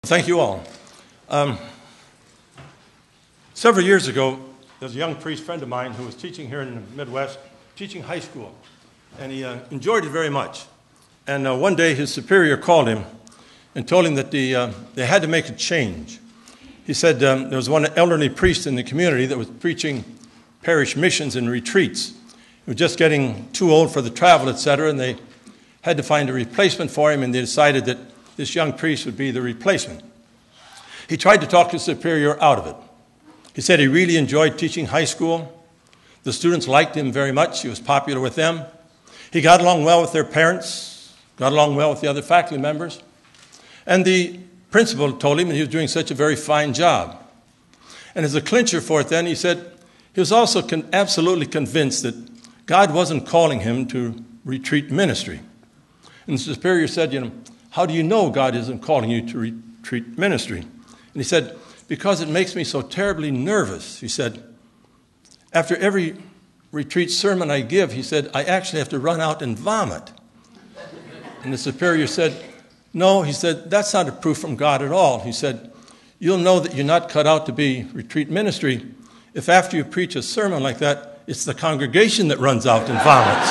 Thank you all. Several years ago, there was a young priest friend of mine who was teaching here in the Midwest, teaching high school, and he enjoyed it very much. And one day his superior called him and told him that they had to make a change. He said there was one elderly priest in the community that was preaching parish missions and retreats. He was just getting too old for the travel, etc., and they had to find a replacement for him, and they decided that this young priest would be the replacement. He tried to talk his superior out of it. He said he really enjoyed teaching high school. The students liked him very much. He was popular with them. He got along well with their parents, got along well with the other faculty members. And the principal told him that he was doing such a very fine job. And as a clincher for it then, he said he was also absolutely convinced that God wasn't calling him to retreat ministry. And the superior said, how do you know God isn't calling you to retreat ministry? And he said, because it makes me so terribly nervous. He said, after every retreat sermon I give, he said, I actually have to run out and vomit. And the superior said, no, he said, that's not a proof from God at all. He said, you'll know that you're not cut out to be retreat ministry if after you preach a sermon like that, it's the congregation that runs out and vomits.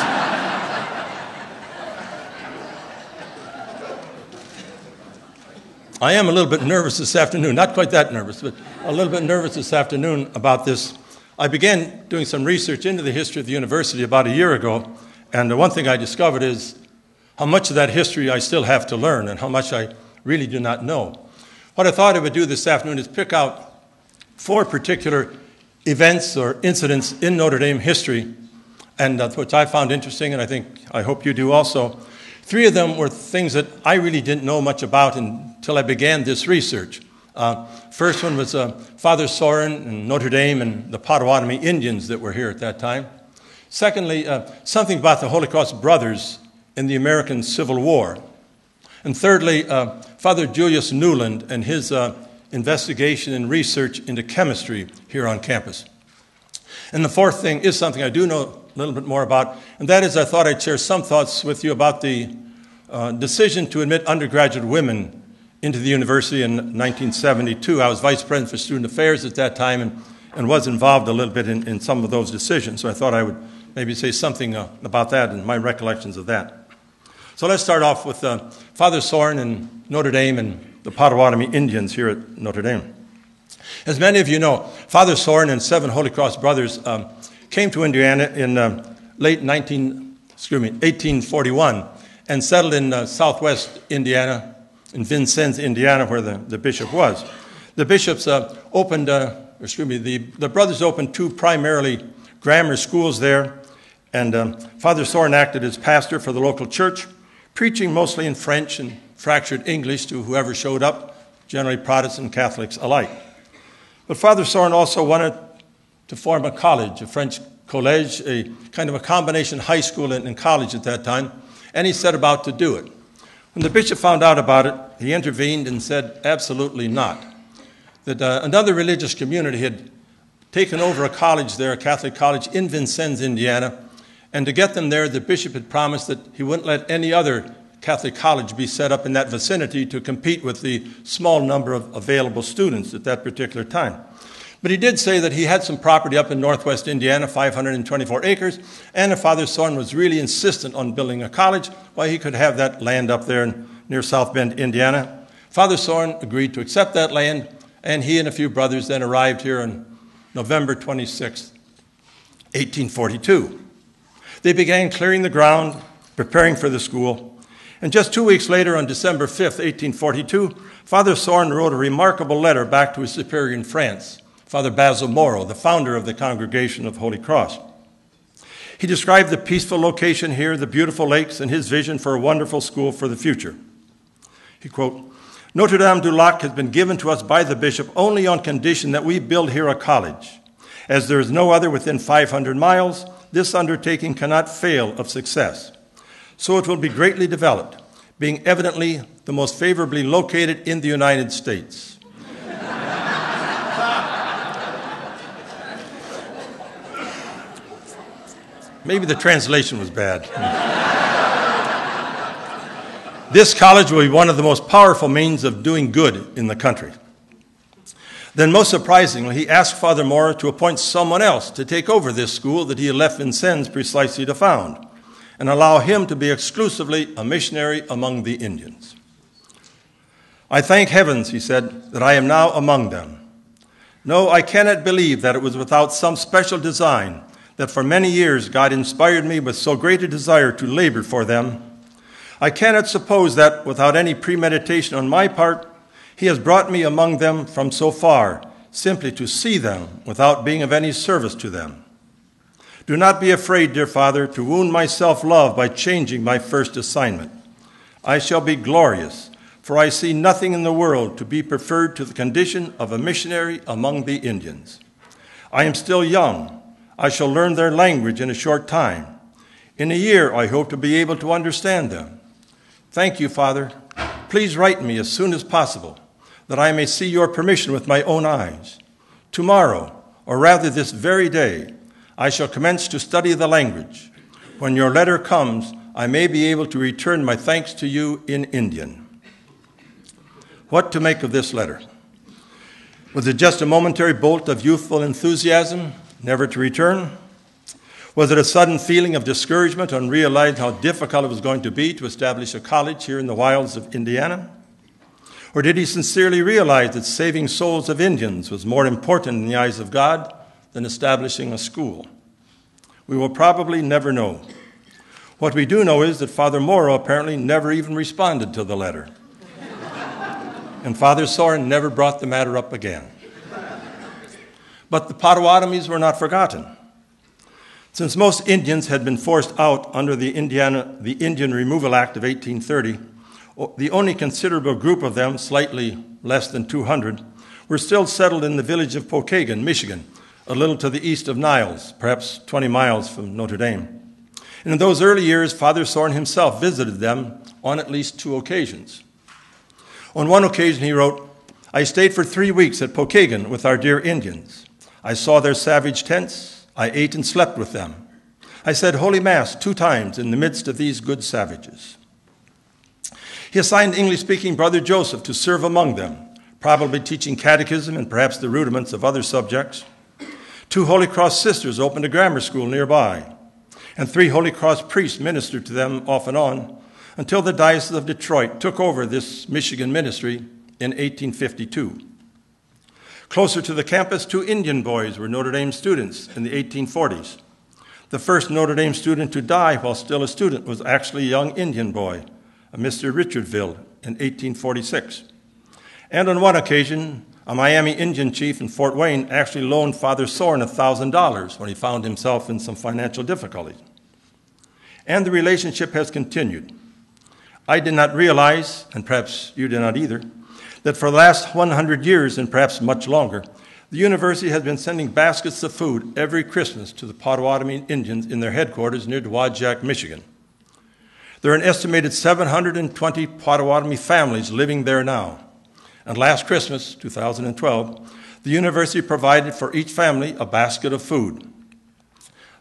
I am a little bit nervous this afternoon, not quite that nervous, but a little bit nervous this afternoon about this. I began doing some research into the history of the university about a year ago, and the one thing I discovered is how much of that history I still have to learn and how much I really do not know. What I thought I would do this afternoon is pick out 4 particular events or incidents in Notre Dame history, and which I found interesting, and I hope you do also. 3 of them were things that I really didn't know much about until I began this research. First one was Father Sorin and Notre Dame and the Potawatomi Indians that were here at that time. Secondly, something about the Holy Cross Brothers in the American Civil War. And thirdly, Father Julius Newland and his investigation and research into chemistry here on campus. And the 4th thing is something I do know a little bit more about, and that is I thought I'd share some thoughts with you about the decision to admit undergraduate women into the university in 1972. I was vice president for student affairs at that time and was involved a little bit in some of those decisions, so I thought I would maybe say something about that and my recollections of that. So let's start off with Father Sorin and Notre Dame and the Potawatomi Indians here at Notre Dame. As many of you know, Father Sorin and 7 Holy Cross Brothers came to Indiana in late 1841 and settled in southwest Indiana, in Vincennes, Indiana, where the bishop was. The bishops the brothers opened 2 primarily grammar schools there, and Father Sorin acted as pastor for the local church, preaching mostly in French and fractured English to whoever showed up, generally Protestant and Catholics alike. But Father Sorin also wanted to form a college, a French college, a kind of a combination high school and college at that time, and he set about to do it. When the bishop found out about it, he intervened and said absolutely not, that another religious community had taken over a college there, a Catholic college in Vincennes, Indiana, and to get them there, the bishop had promised that he wouldn't let any other Catholic college be set up in that vicinity to compete with the small number of available students at that particular time. But he did say that he had some property up in northwest Indiana, 524 acres, and if Father Sorin was really insistent on building a college, well, he could have that land up there near South Bend, Indiana. Father Sorin agreed to accept that land, and he and a few brothers then arrived here on November 26, 1842. They began clearing the ground, preparing for the school, and just 2 weeks later, on December 5th, 1842, Father Sorin wrote a remarkable letter back to his superior in France, Father Basil Moreau, the founder of the Congregation of Holy Cross. He described the peaceful location here, the beautiful lakes, and his vision for a wonderful school for the future. He quote, Notre Dame du Lac has been given to us by the bishop only on condition that we build here a college. As there is no other within 500 miles, this undertaking cannot fail of success. So it will be greatly developed, being evidently the most favorably located in the United States. Maybe the translation was bad. This college will be one of the most powerful means of doing good in the country. Then, most surprisingly, he asked Father Mora to appoint someone else to take over this school that he had left Vincennes precisely to found, and allow him to be exclusively a missionary among the Indians. I thank heavens, he said, that I am now among them. No, I cannot believe that it was without some special design that for many years God inspired me with so great a desire to labor for them. I cannot suppose that without any premeditation on my part, he has brought me among them from so far, simply to see them without being of any service to them. Do not be afraid, dear Father, to wound my self-love by changing my first assignment. I shall be glorious, for I see nothing in the world to be preferred to the condition of a missionary among the Indians. I am still young. I shall learn their language in a short time. In a year, I hope to be able to understand them. Thank you, Father. Please write me as soon as possible, that I may see your permission with my own eyes. Tomorrow, or rather this very day, I shall commence to study the language. When your letter comes, I may be able to return my thanks to you in Indian. What to make of this letter? Was it just a momentary bolt of youthful enthusiasm, never to return? Was it a sudden feeling of discouragement on realizing how difficult it was going to be to establish a college here in the wilds of Indiana? Or did he sincerely realize that saving souls of Indians was more important in the eyes of God than establishing a school? We will probably never know. What we do know is that Father Mora apparently never even responded to the letter. And Father Soren never brought the matter up again. But the Potawatomis were not forgotten. Since most Indians had been forced out under the Indian Removal Act of 1830, the only considerable group of them, slightly less than 200, were still settled in the village of Pokagon, Michigan, a little to the east of Niles, perhaps 20 miles from Notre Dame. And in those early years, Father Soren himself visited them on at least 2 occasions. On one occasion, he wrote, I stayed for 3 weeks at Pokagon with our dear Indians. I saw their savage tents. I ate and slept with them. I said Holy Mass 2 times in the midst of these good savages. He assigned English-speaking Brother Joseph to serve among them, probably teaching catechism and perhaps the rudiments of other subjects. 2 Holy Cross sisters opened a grammar school nearby, and 3 Holy Cross priests ministered to them off and on until the Diocese of Detroit took over this Michigan ministry in 1852. Closer to the campus, 2 Indian boys were Notre Dame students in the 1840s. The first Notre Dame student to die while still a student was actually a young Indian boy, a Mr. Richardville, in 1846. And on one occasion, a Miami Indian chief in Fort Wayne actually loaned Father Soren $1,000 when he found himself in some financial difficulties. And the relationship has continued. I did not realize, and perhaps you did not either, that for the last 100 years, and perhaps much longer, the university has been sending baskets of food every Christmas to the Potawatomi Indians in their headquarters near Dowagiac, Michigan. There are an estimated 720 Potawatomi families living there now. And last Christmas, 2012, the university provided for each family a basket of food.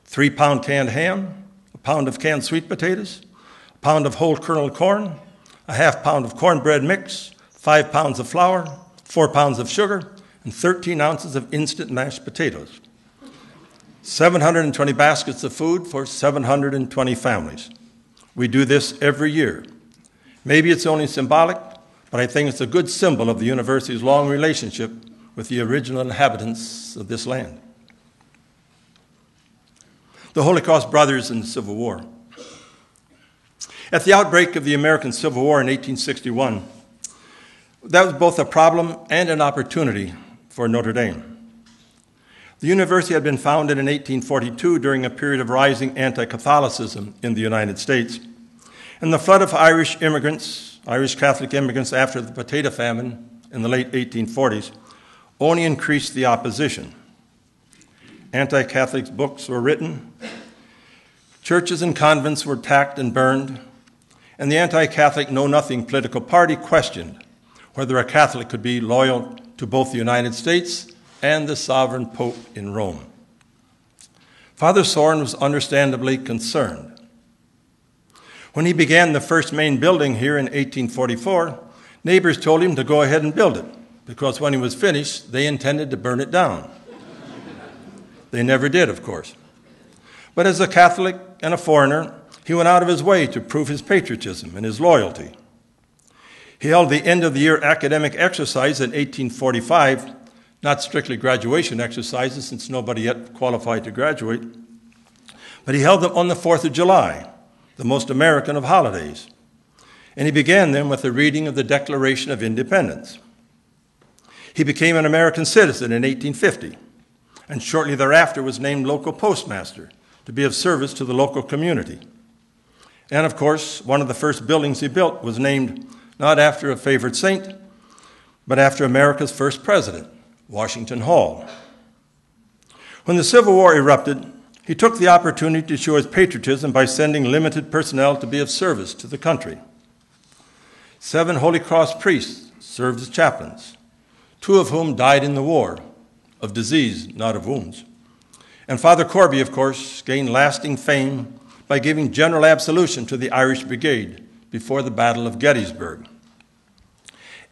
3-pound canned ham, a pound of canned sweet potatoes, a pound of whole kernel corn, a half pound of cornbread mix, 5 pounds of flour, 4 pounds of sugar, and 13 ounces of instant mashed potatoes. 720 baskets of food for 720 families. We do this every year. Maybe it's only symbolic, but I think it's a good symbol of the university's long relationship with the original inhabitants of this land. The Holy Cross Brothers in the Civil War. At the outbreak of the American Civil War in 1861, that was both a problem and an opportunity for Notre Dame. The university had been founded in 1842 during a period of rising anti-Catholicism in the United States, and the flood of Irish Catholic immigrants after the potato famine in the late 1840s only increased the opposition. Anti-Catholic books were written, churches and convents were attacked and burned, and the anti-Catholic know-nothing political party questioned whether a Catholic could be loyal to both the United States and the sovereign Pope in Rome. Father Soren was understandably concerned. When he began the first main building here in 1844, neighbors told him to go ahead and build it, because when he was finished, they intended to burn it down. They never did, of course. But as a Catholic and a foreigner, he went out of his way to prove his patriotism and his loyalty. He held the end-of-the-year academic exercise in 1845, not strictly graduation exercises, since nobody yet qualified to graduate, but he held them on the 4th of July, the most American of holidays. And he began them with the reading of the Declaration of Independence. He became an American citizen in 1850, and shortly thereafter was named local postmaster to be of service to the local community. And of course, one of the first buildings he built was named not after a favorite saint, but after America's first president, Washington Hall. When the Civil War erupted, he took the opportunity to show his patriotism by sending limited personnel to be of service to the country. 7 Holy Cross priests served as chaplains, 2 of whom died in the war, of disease, not of wounds. And Father Corby, of course, gained lasting fame by giving general absolution to the Irish Brigade before the Battle of Gettysburg.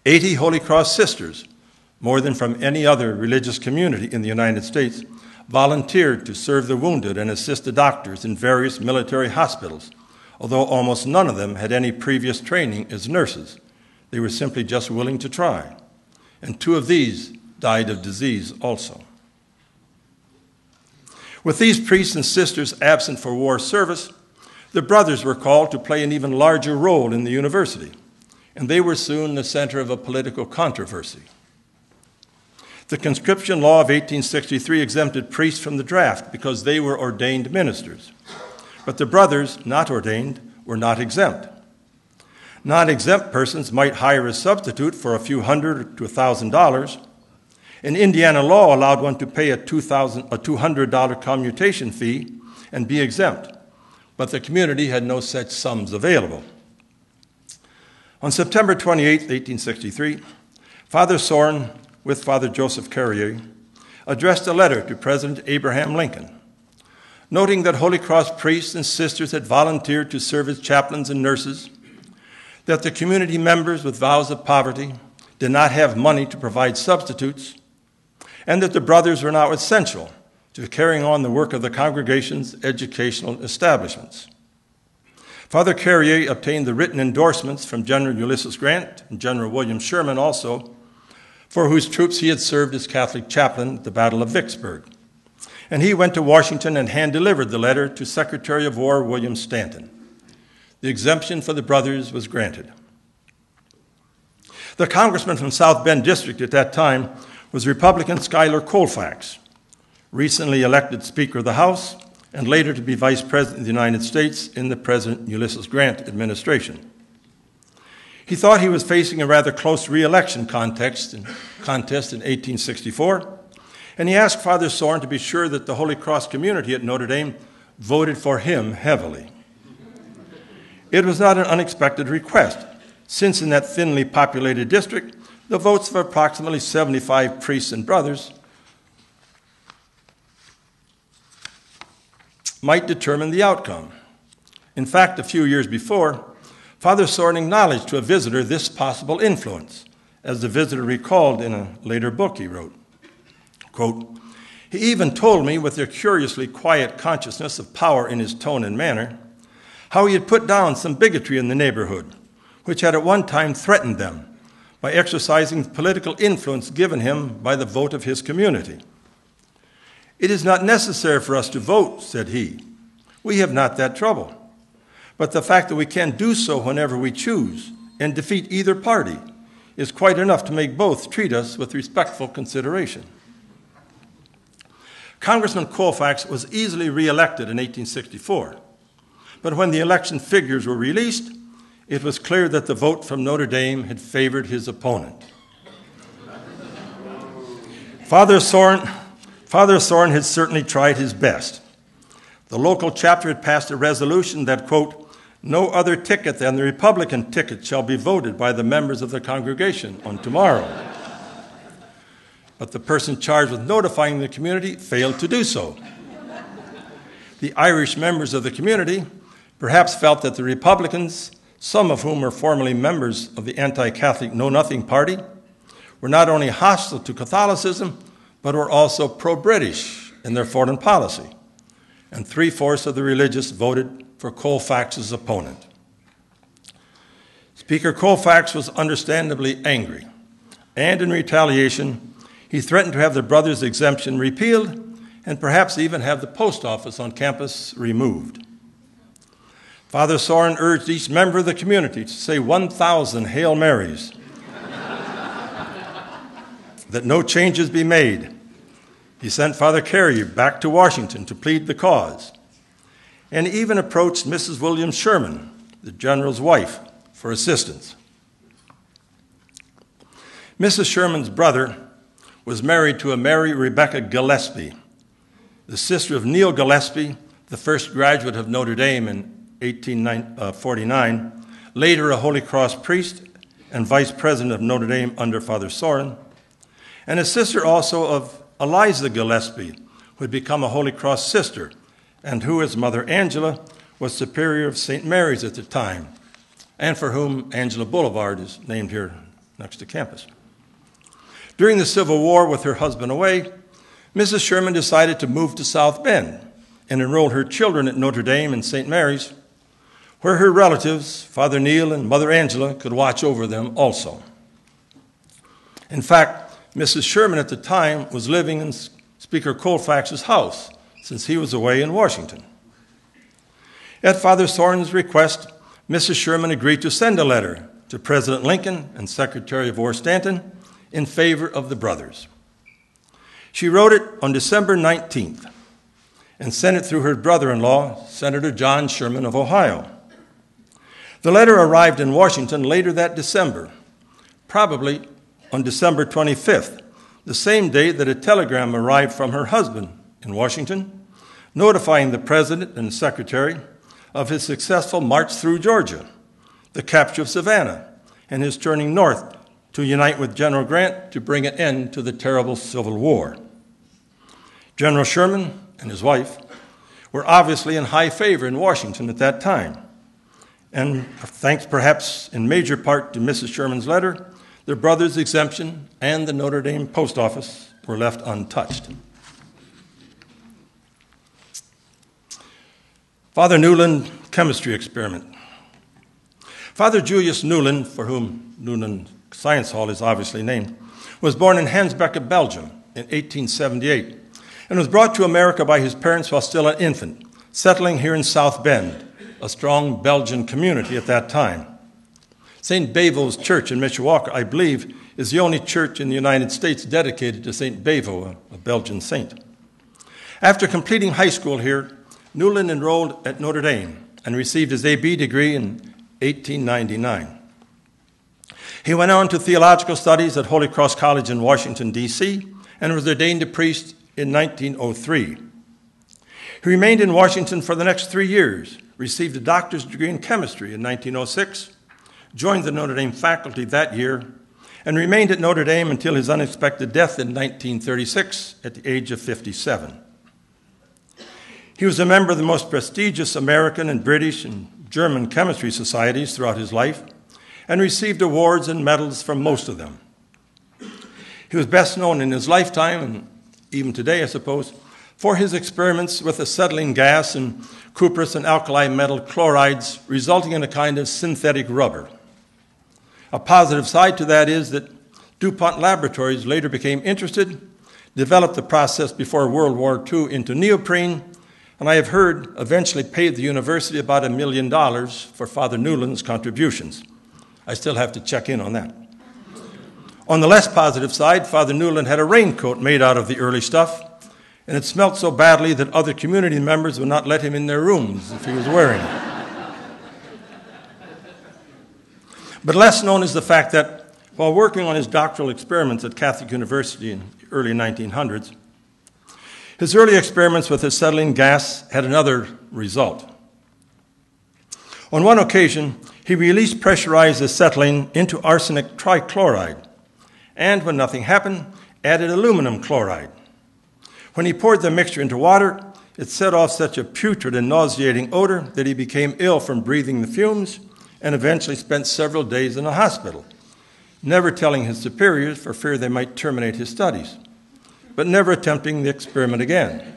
80 Holy Cross sisters, more than from any other religious community in the United States, volunteered to serve the wounded and assist the doctors in various military hospitals, although almost none of them had any previous training as nurses. They were simply just willing to try. And 2 of these died of disease also. With these priests and sisters absent for war service, the brothers were called to play an even larger role in the university, and they were soon the center of a political controversy. The conscription law of 1863 exempted priests from the draft because they were ordained ministers. But the brothers, not ordained, were not exempt. Non-exempt persons might hire a substitute for a few $100 to $1,000. And Indiana law allowed one to pay a $200 commutation fee and be exempt. But the community had no such sums available. On September 28, 1863, Father Soren, with Father Joseph Carrier, addressed a letter to President Abraham Lincoln, noting that Holy Cross priests and sisters had volunteered to serve as chaplains and nurses, that the community members with vows of poverty did not have money to provide substitutes, and that the brothers were now essential to carrying on the work of the congregation's educational establishments. Father Carrier obtained the written endorsements from General Ulysses Grant and General William Sherman also, for whose troops he had served as Catholic chaplain at the Battle of Vicksburg. And he went to Washington and hand-delivered the letter to Secretary of War William Stanton. The exemption for the brothers was granted. The congressman from South Bend District at that time was Republican Schuyler Colfax, recently elected Speaker of the House and later to be Vice President of the United States in the President Ulysses Grant administration. He thought he was facing a rather close re-election contest in 1864, and he asked Father Soren to be sure that the Holy Cross community at Notre Dame voted for him heavily. It was not an unexpected request, since in that thinly populated district, the votes of approximately 75 priests and brothers might determine the outcome. In fact, a few years before, Father Soren acknowledged to a visitor this possible influence, as the visitor recalled in a later book he wrote. Quote, "He even told me, with a curiously quiet consciousness of power in his tone and manner, how he had put down some bigotry in the neighborhood, which had at one time threatened them, by exercising political influence given him by the vote of his community. It is not necessary for us to vote, said he. We have not that trouble. But the fact that we can do so whenever we choose and defeat either party is quite enough to make both treat us with respectful consideration." Congressman Colfax was easily reelected in 1864, but when the election figures were released, it was clear that the vote from Notre Dame had favored his opponent. Father Soren had certainly tried his best. The local chapter had passed a resolution that, quote, "No other ticket than the Republican ticket shall be voted by the members of the congregation on tomorrow." But the person charged with notifying the community failed to do so. The Irish members of the community perhaps felt that the Republicans, some of whom were formerly members of the anti-Catholic Know Nothing Party, were not only hostile to Catholicism, but were also pro-British in their foreign policy. And 3/4 of the religious voted for Colfax's opponent. Speaker Colfax was understandably angry, and in retaliation, he threatened to have the brothers' exemption repealed and perhaps even have the post office on campus removed. Father Soren urged each member of the community to say 1,000 Hail Marys, that no changes be made. He sent Father Carey back to Washington to plead the cause, and even approached Mrs. William Sherman, the general's wife, for assistance. Mrs. Sherman's brother was married to a Mary Rebecca Gillespie, the sister of Neil Gillespie, the first graduate of Notre Dame in 1849, later a Holy Cross priest and vice president of Notre Dame under Father Soren, and a sister also of Eliza Gillespie, who had become a Holy Cross sister, and who, as Mother Angela, was superior of St. Mary's at the time, and for whom Angela Boulevard is named here next to campus. During the Civil War, with her husband away, Mrs. Sherman decided to move to South Bend and enroll her children at Notre Dame and St. Mary's, where her relatives, Father Neil and Mother Angela, could watch over them also. In fact, Mrs. Sherman at the time was living in Speaker Colfax's house, since he was away in Washington. At Father Soren's request, Mrs. Sherman agreed to send a letter to President Lincoln and Secretary of War Stanton in favor of the brothers. She wrote it on December 19th and sent it through her brother-in-law, Senator John Sherman of Ohio. The letter arrived in Washington later that December, probably on December 25th, the same day that a telegram arrived from her husband in Washington, notifying the President and Secretary of his successful march through Georgia, the capture of Savannah, and his turning north to unite with General Grant to bring an end to the terrible Civil War. General Sherman and his wife were obviously in high favor in Washington at that time, and thanks perhaps in major part to Mrs. Sherman's letter, their brother's exemption and the Notre Dame post office were left untouched. Father Newland chemistry experiment. Father Julius Newland, for whom Newland Science Hall is obviously named, was born in Hesburgh, Belgium in 1878 and was brought to America by his parents while still an infant, settling here in South Bend, a strong Belgian community at that time. St. Bevo's Church in Mishawaka, I believe, is the only church in the United States dedicated to St. Bevo, a Belgian saint. After completing high school here, Newland enrolled at Notre Dame and received his A.B. degree in 1899. He went on to theological studies at Holy Cross College in Washington, D.C., and was ordained a priest in 1903. He remained in Washington for the next 3 years, received a doctor's degree in chemistry in 1906, joined the Notre Dame faculty that year, and remained at Notre Dame until his unexpected death in 1936 at the age of 57. He was a member of the most prestigious American and British and German chemistry societies throughout his life, and received awards and medals from most of them. He was best known in his lifetime, and even today, I suppose, for his experiments with acetylene gas and cuprous and alkali metal chlorides, resulting in a kind of synthetic rubber. A positive side to that is that DuPont Laboratories later became interested, developed the process before World War II into neoprene, and I have heard eventually paid the university about $1 million for Father Newland's contributions. I still have to check in on that. On the less positive side, Father Newland had a raincoat made out of the early stuff, and it smelt so badly that other community members would not let him in their rooms if he was wearing it. But less known is the fact that while working on his doctoral experiments at Catholic University in the early 1900s, his early experiments with acetylene gas had another result. On one occasion, he released pressurized acetylene into arsenic trichloride, and when nothing happened, added aluminum chloride. When he poured the mixture into water, It set off such a putrid and nauseating odor that he became ill from breathing the fumes and eventually spent several days in a hospital, never telling his superiors for fear they might terminate his studies, but never attempting the experiment again.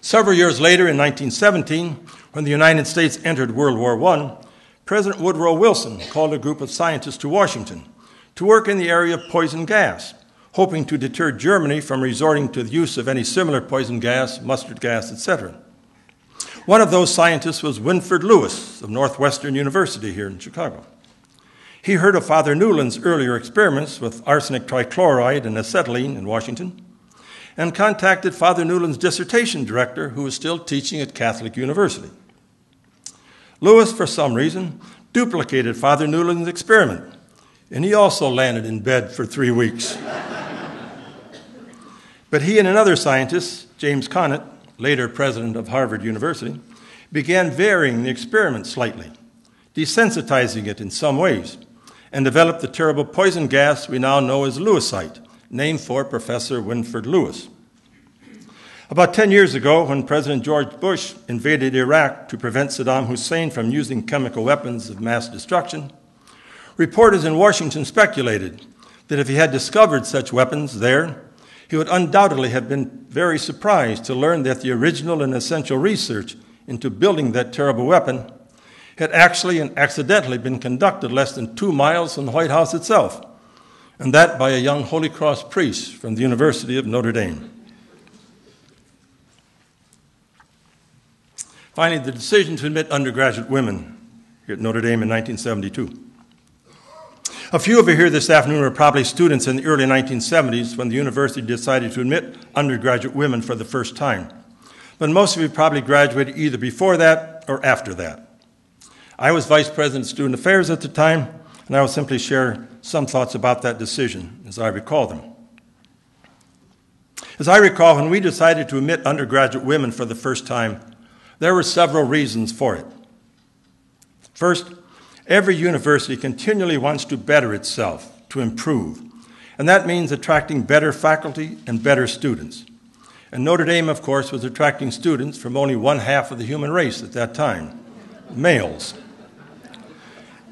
Several years later, in 1917, when the United States entered World War I, President Woodrow Wilson called a group of scientists to Washington to work in the area of poison gas, hoping to deter Germany from resorting to the use of any similar poison gas, mustard gas, etc. One of those scientists was Winford Lewis of Northwestern University here in Chicago. He heard of Father Newland's earlier experiments with arsenic trichloride and acetylene in Washington and contacted Father Newland's dissertation director, who was still teaching at Catholic University. Lewis, for some reason, duplicated Father Newland's experiment, and he also landed in bed for 3 weeks. But he and another scientist, James Knute, later president of Harvard University, began varying the experiment slightly, desensitizing it in some ways, and developed the terrible poison gas we now know as Lewisite, named for Professor Winford Lewis. About 10 years ago, when President George Bush invaded Iraq to prevent Saddam Hussein from using chemical weapons of mass destruction, reporters in Washington speculated that if he had discovered such weapons there, he would undoubtedly have been very surprised to learn that the original and essential research into building that terrible weapon had actually and accidentally been conducted less than 2 miles from the White House itself, and that by a young Holy Cross priest from the University of Notre Dame. Finally, the decision to admit undergraduate women here at Notre Dame in 1972. A few of you here this afternoon were probably students in the early 1970s when the university decided to admit undergraduate women for the first time. But most of you probably graduated either before that or after that. I was Vice President of Student Affairs at the time, and I will simply share some thoughts about that decision as I recall them. As I recall, when we decided to admit undergraduate women for the first time, there were several reasons for it. First, every university continually wants to better itself, to improve, and that means attracting better faculty and better students. And Notre Dame, of course, was attracting students from only one half of the human race at that time, males.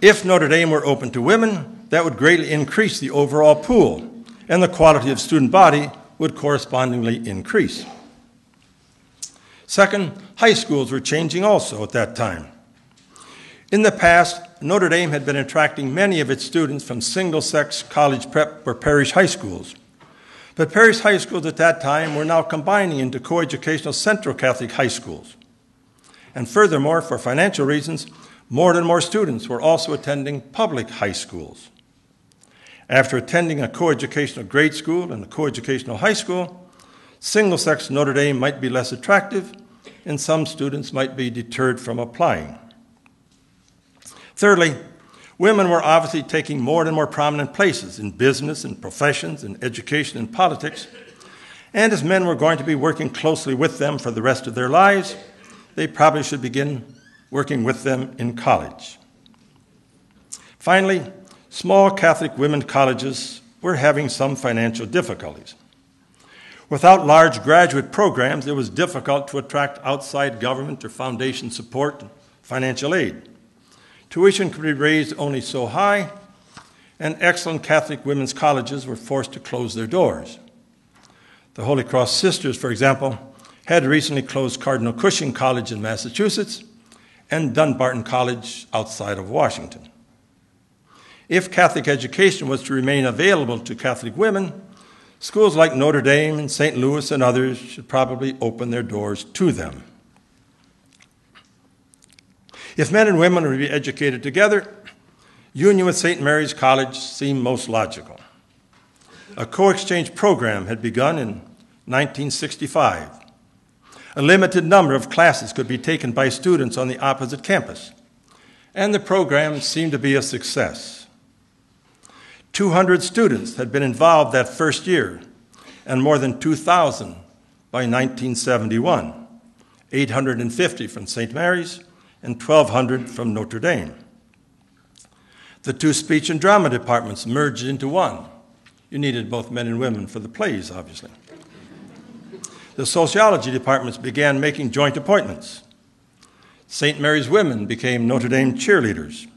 If Notre Dame were open to women, that would greatly increase the overall pool, and the quality of student body would correspondingly increase. Second, high schools were changing also at that time. In the past, Notre Dame had been attracting many of its students from single-sex college prep or parish high schools. But parish high schools at that time were now combining into coeducational Central Catholic high schools. And furthermore, for financial reasons, more and more students were also attending public high schools. After attending a coeducational grade school and a coeducational high school, single-sex Notre Dame might be less attractive, and some students might be deterred from applying. Thirdly, women were obviously taking more and more prominent places in business and professions and education and politics, and as men were going to be working closely with them for the rest of their lives, they probably should begin working with them in college. Finally, small Catholic women's colleges were having some financial difficulties. Without large graduate programs, it was difficult to attract outside government or foundation support and financial aid. Tuition could be raised only so high, and excellent Catholic women's colleges were forced to close their doors. The Holy Cross Sisters, for example, had recently closed Cardinal Cushing College in Massachusetts and Dunbarton College outside of Washington. If Catholic education was to remain available to Catholic women, schools like Notre Dame and St. Louis and others should probably open their doors to them. If men and women were to be educated together, union with St. Mary's College seemed most logical. A co-exchange program had begun in 1965. A limited number of classes could be taken by students on the opposite campus, and the program seemed to be a success. 200 students had been involved that first year, and more than 2,000 by 1971, 850 from St. Mary's and 1,200 from Notre Dame. The two speech and drama departments merged into one. You needed both men and women for the plays, obviously. The sociology departments began making joint appointments. St. Mary's women became Notre Dame cheerleaders,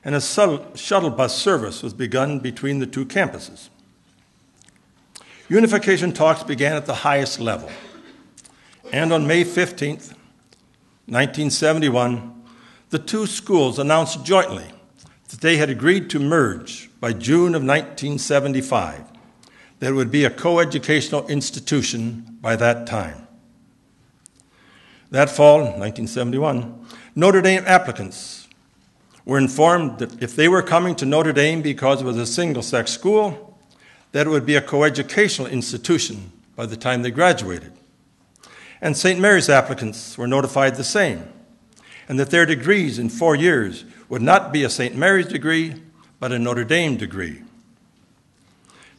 and a shuttle bus service was begun between the two campuses. Unification talks began at the highest level, and on May 15th, 1971, the two schools announced jointly that they had agreed to merge by June of 1975, that it would be a coeducational institution by that time. That fall, 1971, Notre Dame applicants were informed that if they were coming to Notre Dame because it was a single-sex school, that it would be a coeducational institution by the time they graduated. And St. Mary's applicants were notified the same, and that their degrees in 4 years would not be a St. Mary's degree, but a Notre Dame degree.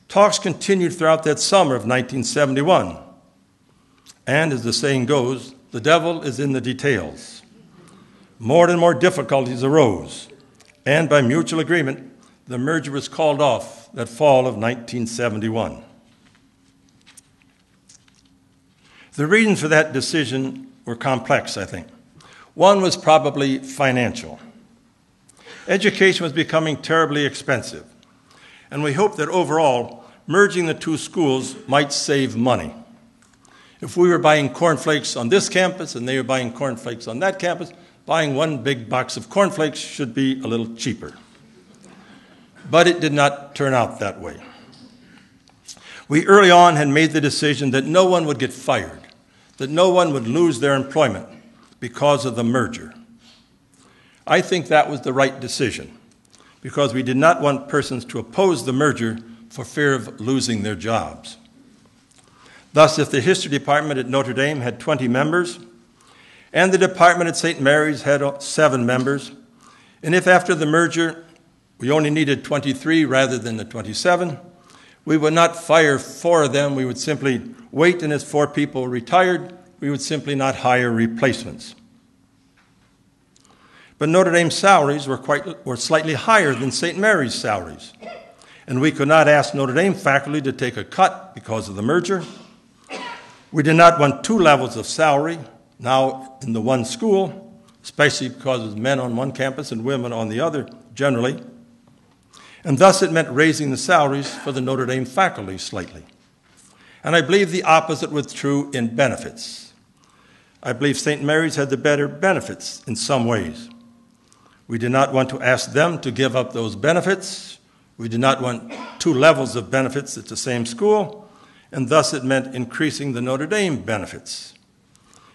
Talks continued throughout that summer of 1971, and as the saying goes, the devil is in the details. More and more difficulties arose, and by mutual agreement, the merger was called off that fall of 1971. The reasons for that decision were complex, I think. One was probably financial. Education was becoming terribly expensive, and we hoped that overall, merging the two schools might save money. If we were buying cornflakes on this campus and they were buying cornflakes on that campus, buying one big box of cornflakes should be a little cheaper. But it did not turn out that way. We early on had made the decision that no one would get fired, that no one would lose their employment because of the merger. I think that was the right decision, because we did not want persons to oppose the merger for fear of losing their jobs. Thus, if the history department at Notre Dame had 20 members, and the department at St. Mary's had 7 members, and if after the merger we only needed 23 rather than the 27, we would not fire 4 of them. We would simply wait, and as 4 people retired, we would simply not hire replacements. But Notre Dame's salaries were slightly higher than St. Mary's salaries, and we could not ask Notre Dame faculty to take a cut because of the merger. We did not want 2 levels of salary now in the one school, especially because it was men on one campus and women on the other generally. And thus it meant raising the salaries for the Notre Dame faculty slightly. And I believe the opposite was true in benefits. I believe St. Mary's had the better benefits in some ways. We did not want to ask them to give up those benefits. We did not want 2 levels of benefits at the same school, and thus it meant increasing the Notre Dame benefits.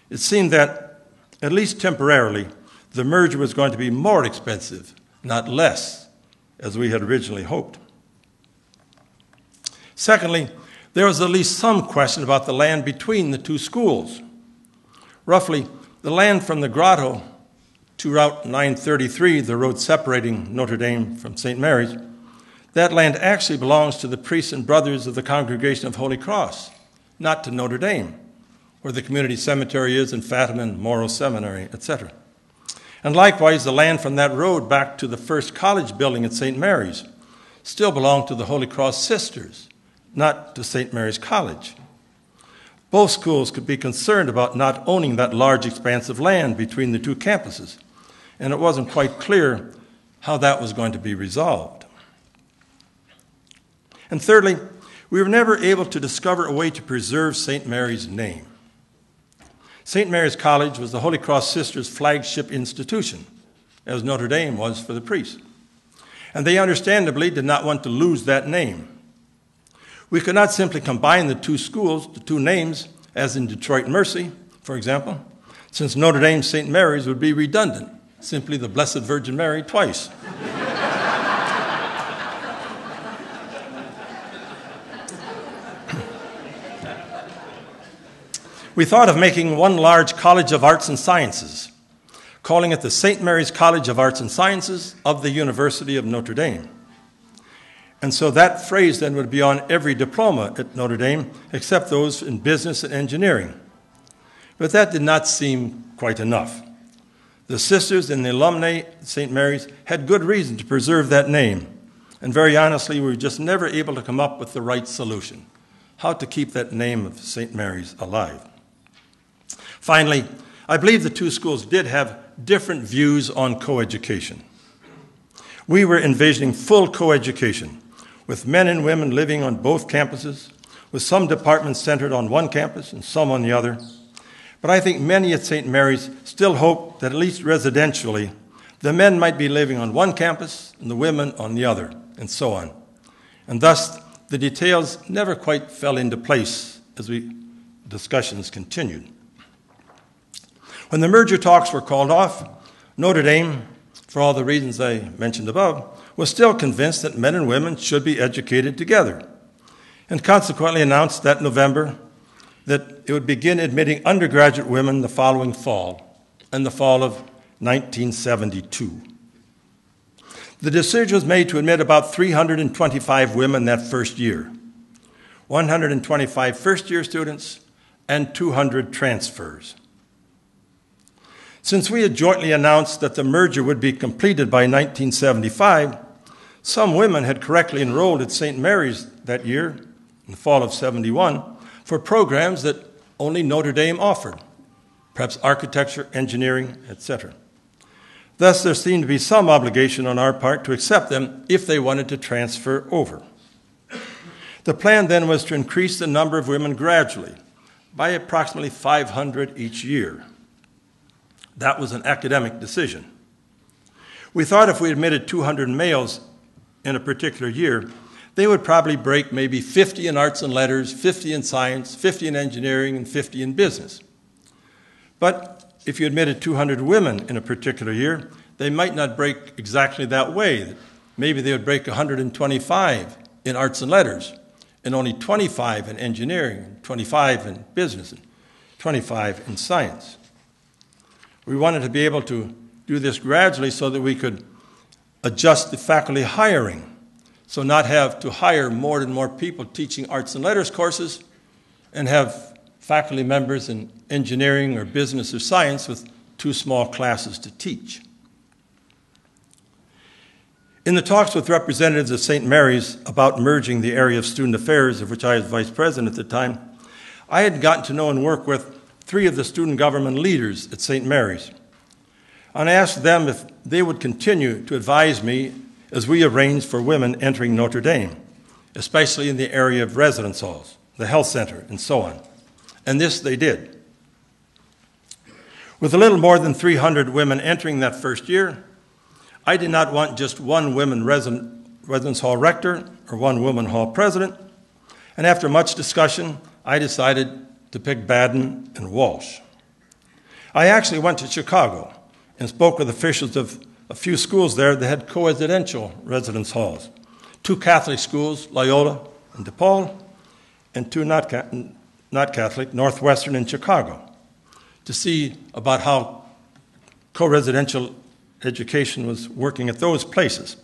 It seemed that, at least temporarily, the merger was going to be more expensive, not less, as we had originally hoped. Secondly, there was at least some question about the land between the 2 schools. Roughly, the land from the grotto to Route 933, the road separating Notre Dame from St. Mary's, that land actually belongs to the priests and brothers of the Congregation of Holy Cross, not to Notre Dame, where the community cemetery is, and Fatima and Morrow Seminary, etc. And likewise, the land from that road back to the first college building at St. Mary's still belonged to the Holy Cross Sisters, not to St. Mary's College. Both schools could be concerned about not owning that large expanse of land between the 2 campuses, and it wasn't quite clear how that was going to be resolved. And thirdly, we were never able to discover a way to preserve St. Mary's name. St. Mary's College was the Holy Cross Sisters' flagship institution, as Notre Dame was for the priests. And they understandably did not want to lose that name. We could not simply combine the 2 schools, the 2 names, as in Detroit Mercy, for example, since Notre Dame St. Mary's would be redundant, simply the Blessed Virgin Mary twice. We thought of making one large College of Arts and Sciences, calling it the St. Mary's College of Arts and Sciences of the University of Notre Dame. And so that phrase then would be on every diploma at Notre Dame, except those in business and engineering. But that did not seem quite enough. The sisters and the alumni at St. Mary's had good reason to preserve that name. And very honestly, we were just never able to come up with the right solution. how to keep that name of St. Mary's alive. Finally, I believe the two schools did have different views on coeducation. We were envisioning full coeducation, with men and women living on both campuses, with some departments centered on one campus and some on the other. But I think many at St. Mary's still hope that, at least residentially, the men might be living on one campus and the women on the other, and so on. And thus, the details never quite fell into place as discussions continued. When the merger talks were called off, Notre Dame, for all the reasons I mentioned above, was still convinced that men and women should be educated together, and consequently announced that November that it would begin admitting undergraduate women the following fall, in the fall of 1972. The decision was made to admit about 325 women that first year, 125 first-year students, and 200 transfers. Since we had jointly announced that the merger would be completed by 1975, some women had correctly enrolled at St. Mary's that year, in the fall of 71, for programs that only Notre Dame offered, perhaps architecture, engineering, etc. Thus, there seemed to be some obligation on our part to accept them if they wanted to transfer over. The plan then was to increase the number of women gradually by approximately 500 each year. That was an academic decision. We thought if we admitted 200 males in a particular year, they would probably break maybe 50 in arts and letters, 50 in science, 50 in engineering, and 50 in business. But if you admitted 200 women in a particular year, they might not break exactly that way. Maybe they would break 125 in arts and letters, and only 25 in engineering, 25 in business, and 25 in science. We wanted to be able to do this gradually so that we could adjust the faculty hiring, so not have to hire more and more people teaching arts and letters courses and have faculty members in engineering or business or science with too small classes to teach. In the talks with representatives of St. Mary's about merging the area of student affairs, of which I was vice president at the time, I had gotten to know and work with 3 of the student government leaders at St. Mary's. And I asked them if they would continue to advise me as we arranged for women entering Notre Dame, especially in the area of residence halls, the health center, and so on. And this they did. With a little more than 300 women entering that first year, I did not want just one women residence hall rector or one woman hall president, and after much discussion, I decided to pick Baden and Walsh. I actually went to Chicago and spoke with officials of a few schools there that had co-residential residence halls, 2 Catholic schools, Loyola and DePaul, and 2 not Catholic, Northwestern and Chicago, to see about how co-residential education was working at those places.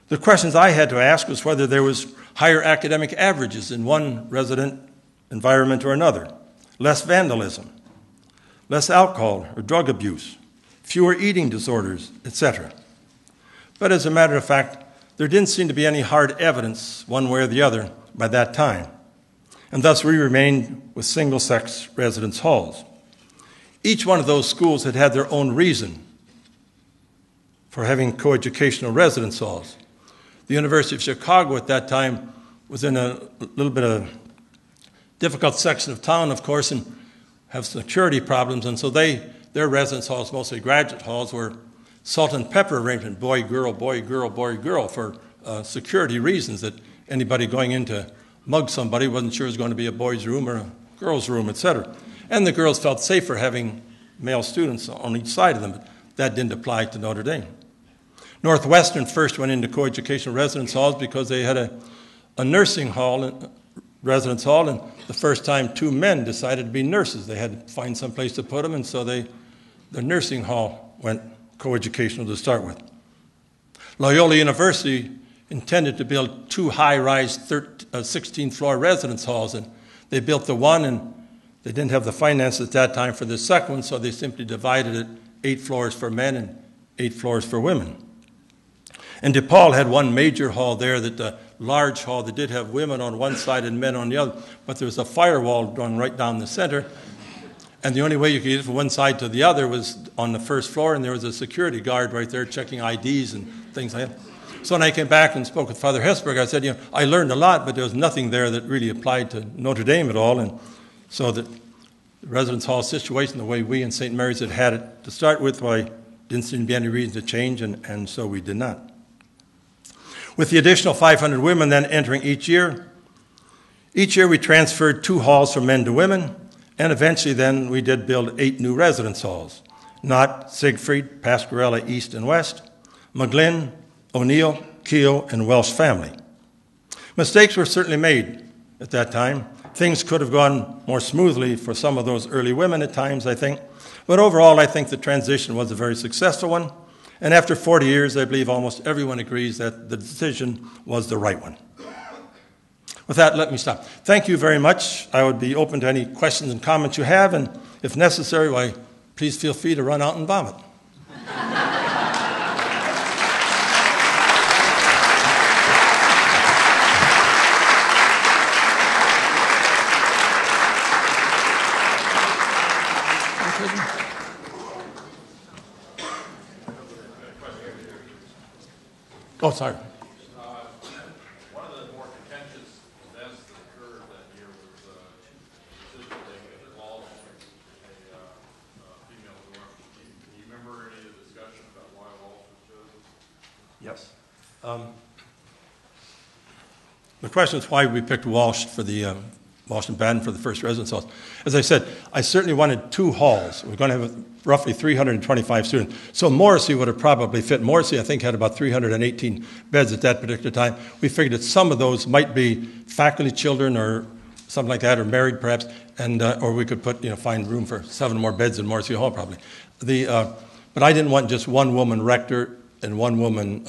The questions I had to ask was whether there was higher academic averages in one resident environment or another, less vandalism, less alcohol or drug abuse, fewer eating disorders, etc. But as a matter of fact, there didn't seem to be any hard evidence one way or the other by that time, and thus we remained with single-sex residence halls. Each one of those schools had had their own reason for having coeducational residence halls. The University of Chicago at that time was in a little bit of a difficult section of town, of course, and have security problems, and so their residence halls, mostly graduate halls, were salt and pepper arrangement, boy, girl, boy, girl, boy, girl, for security reasons, that anybody going in to mug somebody wasn't sure it was going to be a boy's room or a girl's room, etc. And the girls felt safer having male students on each side of them, but that didn't apply to Notre Dame. Northwestern first went into coeducational residence halls because they had a nursing hall, residence hall, and the first time 2 men decided to be nurses. They had to find some place to put them, and so the nursing hall went coeducational to start with. Loyola University intended to build 2 high-rise 16-floor residence halls, and they built the one, and they didn't have the finances at that time for the second one, so they simply divided it 8 floors for men and 8 floors for women. And DePaul had one major hall there, that the large hall that did have women on one side and men on the other, but there was a firewall going right down the center. And the only way you could get from one side to the other was on the first floor, and there was a security guard right there checking IDs and things like that. So when I came back and spoke with Father Hesburgh, I said, I learned a lot, but there was nothing there that really applied to Notre Dame at all. And so the residence hall situation, the way we in St. Mary's had it to start with, why didn't seem to be any reason to change, and so we did not. With the additional 500 women then entering each year we transferred 2 halls from men to women, and eventually then we did build 8 new residence halls. Knott, Siegfried, Pasquarella East and West, McGlinn, O'Neill, Keogh, and Welsh family. Mistakes were certainly made at that time. Things could have gone more smoothly for some of those early women at times, I think. But overall, I think the transition was a very successful one. And after 40 years, I believe almost everyone agrees that the decision was the right one. With that, let me stop. Thank you very much. I would be open to any questions and comments you have, and if necessary, why, please feel free to run out and vomit. Oh, sorry. One of the more contentious events that occurred that year was the decision taken at Walsh, a female dwarf. Do you remember any of the discussion about why Walsh was chosen? Yes. The question is why we picked Walsh for the Walsh and Baden for the first residence halls. As I said, I certainly wanted 2 halls. We're going to have roughly 325 students. So Morrissey would have probably fit. Morrissey, I think, had about 318 beds at that particular time. We figured that some of those might be faculty children or something like that, or married perhaps, and or we could put, find room for 7 more beds in Morrissey Hall probably. But I didn't want just 1 woman rector and 1 woman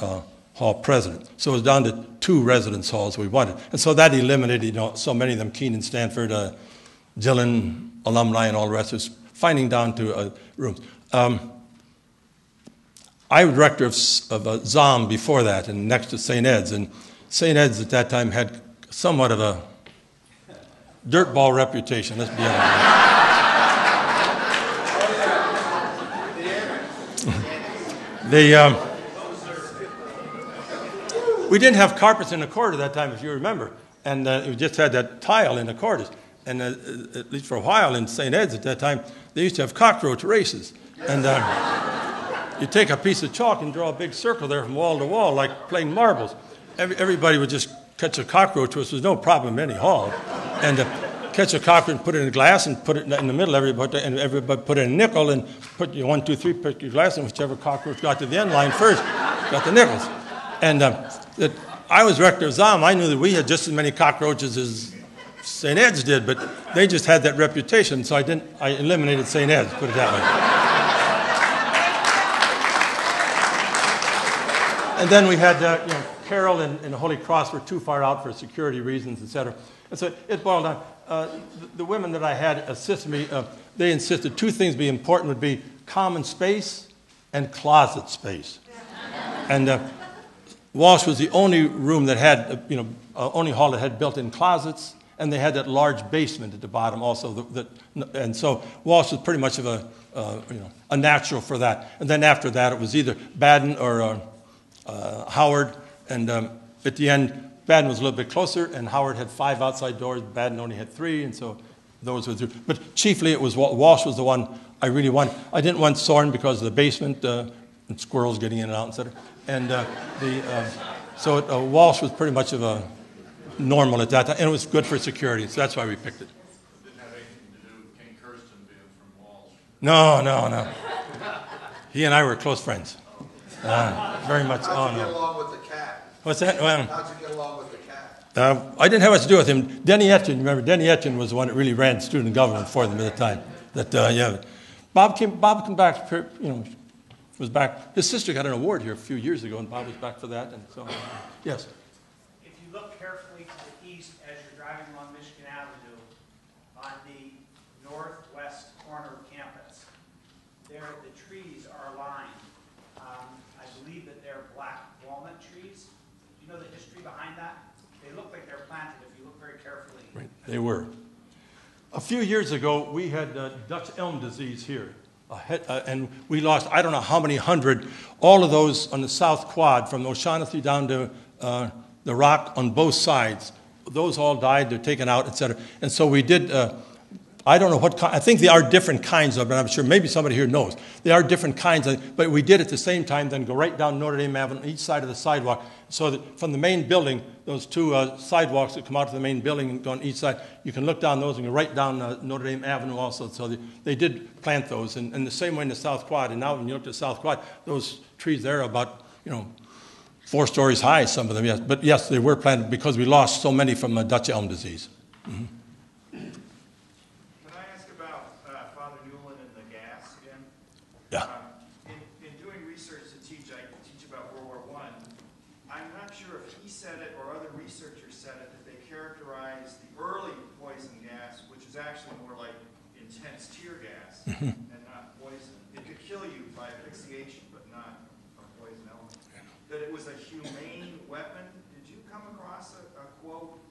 hall president. So it was down to 2 residence halls we wanted. And so that eliminated, so many of them, Keenan, Stanford, Dillon, alumni, and all the rest, was finding down to rooms. I was rector of ZOM before that, and next to St. Ed's. And St. Ed's at that time had somewhat of a dirtball reputation, let's be honest. We didn't have carpets in the corridor that time, if you remember, and we just had that tile in the corridors. And at least for a while in St. Ed's at that time, they used to have cockroach races. And you take a piece of chalk and draw a big circle there from wall to wall, like playing marbles. Everybody would just catch a cockroach, which was no problem in any hall, and catch a cockroach and put it in a glass and put it in the middle. Everybody put in a nickel and put 1, 2, 3, pick your glass, and whichever cockroach got to the end line first got the nickels. And I was rector of ZOM. I knew that we had just as many cockroaches as St. Ed's did, but they just had that reputation, so I eliminated St. Ed's, put it that way. And then we had, Carroll and the Holy Cross were too far out for security reasons, etc. And so it boiled down. The women that I had assist me, they insisted 2 things be important would be common space and closet space. And Walsh was the only room that had, only hall that had built-in closets, and they had that large basement at the bottom also. And so Walsh was pretty much of a natural for that. And then after that, it was either Baden or Howard. And at the end, Baden was a little bit closer, and Howard had 5 outside doors. Baden only had 3, and so those were 2. But chiefly, it was Walsh was the one I really wanted. I didn't want Soren because of the basement and squirrels getting in and out, etc. And so Walsh was pretty much of a normal at that time, and it was good for security, so that's why we picked it. It didn't have anything to do with King Kirsten being from Walsh. No. He and I were close friends. Very much. How'd you get along with the cat? What's that? Well, How'd you get along with the cat? I didn't have much to do with him. Denny Etchen, remember? Denny Etchen was the one that really ran student government for them at the time. Bob came back, was back. His sister got an award here a few years ago, and Bob was back for that. And so, yes. If you look carefully to the east as you're driving along Michigan Avenue, on the northwest corner of campus, there the trees are aligned. I believe that they're black walnut They were. A few years ago, we had Dutch elm disease here. And we lost, I don't know how many hundred, all of those on the South Quad, from O'Shaughnessy down to the Rock on both sides. Those all died, they're taken out, etc. And so we did, I don't know what kind, I think there are different kinds of it. I'm sure maybe somebody here knows. There are different kinds, but we did at the same time then go right down Notre Dame Avenue on each side of the sidewalk. So that from the main building, those two sidewalks that come out to the main building and go on each side, you can look down those and go right down Notre Dame Avenue also. So they did plant those, and the same way in the South Quad. And now when you look at the South Quad, those trees there are about, 4 stories high, some of them, yes. But yes, they were planted because we lost so many from Dutch elm disease. Mm-hmm. Can I ask about Father Newland and the gas again? Yeah. In doing research to teach, I teach about World War I. I'm not sure if he said it or other researchers said it, that they characterized the early poison gas, which is actually more like intense tear gas and not poison. It could kill you by asphyxiation, but not a poison element. That it was a humane weapon. Did you come across a quote?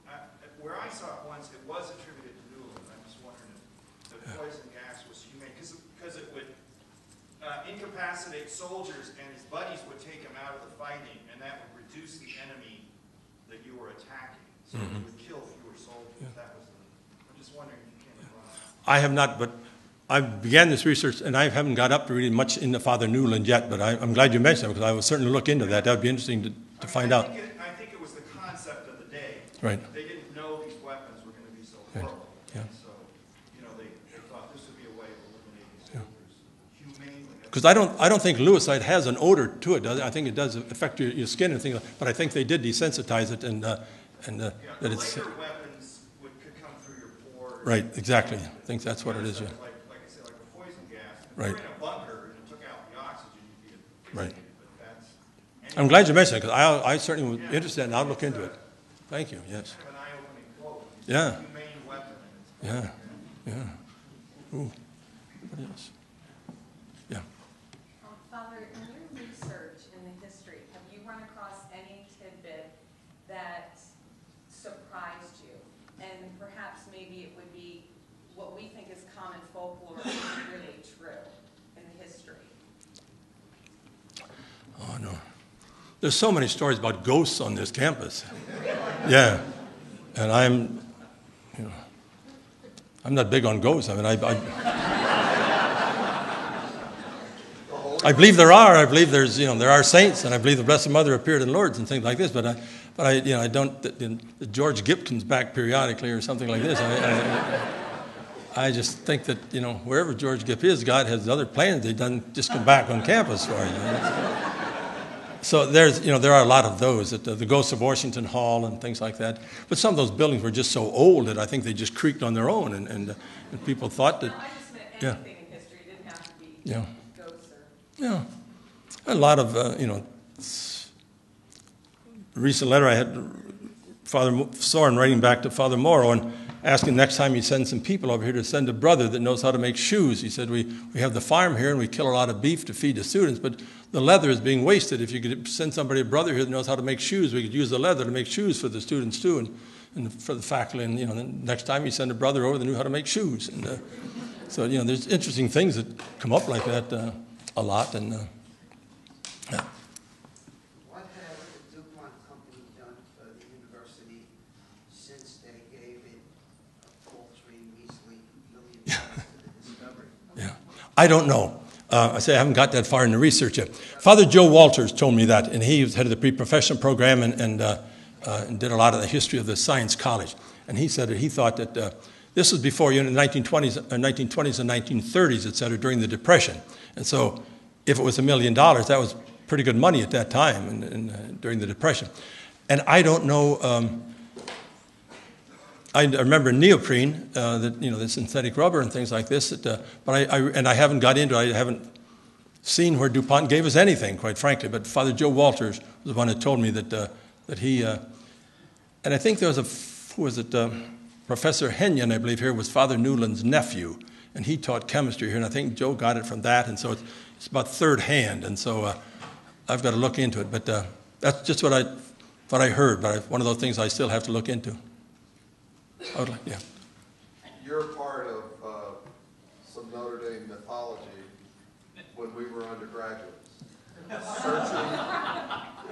Where I saw it once, it was attributed to Newland. I'm just wondering if the poison gas was humane, because it would incapacitate soldiers, and his buddies would take him out of the fighting, and that would reduce the enemy that you were attacking. So it would kill fewer soldiers. That was I'm just wondering if you came across it. I have not, but I began this research, and I haven't got up to reading much into Father Newland yet, but I'm glad you mentioned it, because I will certainly look into that. That would be interesting to find out. I think it was the concept of the day. Right. They didn't know these weapons were going to be so horrible. Yeah. So, they thought this would be a way of eliminating soldiers humanely. Because I don't think lewisite has an odor to it, does it? I think it does affect your skin and things like that, but I think they did desensitize it, and that it's... Later weapons could come through your pores. Right, exactly. I think that's what it is, yeah. Like I said, like a poison gas. If Right. you're in a bunker and it took out the oxygen, you'd be Right. asphyxiated. But that's I'm glad you mentioned it, because I certainly was interested, and I'll look into it. Thank you, yes. kind of an eye-opening quote. It's Yeah. a humane weapon. And it's Yeah. Ooh. What else? Yeah. Father, in your research in the history, have you run across any tidbit that surprised you? And perhaps maybe it would be what we think is common folklore is really true in the history. Oh, no. There's so many stories about ghosts on this campus. Yeah. And I'm not big on ghosts. I mean, I believe there are. I believe there are saints, and I believe the Blessed Mother appeared in Lourdes and things like this. But I don't. That George Gipp comes back periodically or something like this. I just think that wherever George Gipp is, God has other plans. He doesn't just come back on campus for you. So there are a lot of those, the ghosts of Washington Hall and things like that. But some of those buildings were just so old that I think they just creaked on their own, and people thought that. No, I just meant anything in history. It didn't have to be Yeah. ghosts or... Yeah, a lot of recent letter I had Father Soren writing back to Father Morrow and asking next time he sends some people over here to send a brother that knows how to make shoes. He said, we have the farm here and we kill a lot of beef to feed the students, but the leather is being wasted. If you could send somebody, a brother here that knows how to make shoes, we could use the leather to make shoes for the students too, and for the faculty. And then next time you send a brother over that knew how to make shoes. And so there's interesting things that come up like that a lot. And yeah. What has the DuPont company done for the university since they gave it a paltry, measly $1 million to the discovery? Yeah, I don't know. I say I haven't got that far in the research yet. Father Joe Walters told me that, and he was head of the pre-professional program and did a lot of the history of the Science College. And he said that he thought that this was before the 1920s and 1930s, et cetera, during the Depression. And so if it was $1 million, that was pretty good money at that time and during the Depression. And I don't know... I remember neoprene, the synthetic rubber and things like this. But I haven't got into it. I haven't seen where DuPont gave us anything, quite frankly. But Father Joe Walters was the one who told me that he, and I think there was Professor Henyon, I believe here, was Father Newland's nephew, and he taught chemistry here. And I think Joe got it from that, and so it's about third hand. And so I've got to look into it. But that's just what I heard. But one of those things I still have to look into. I would like, yeah. You're part of some Notre Dame mythology when we were undergraduates,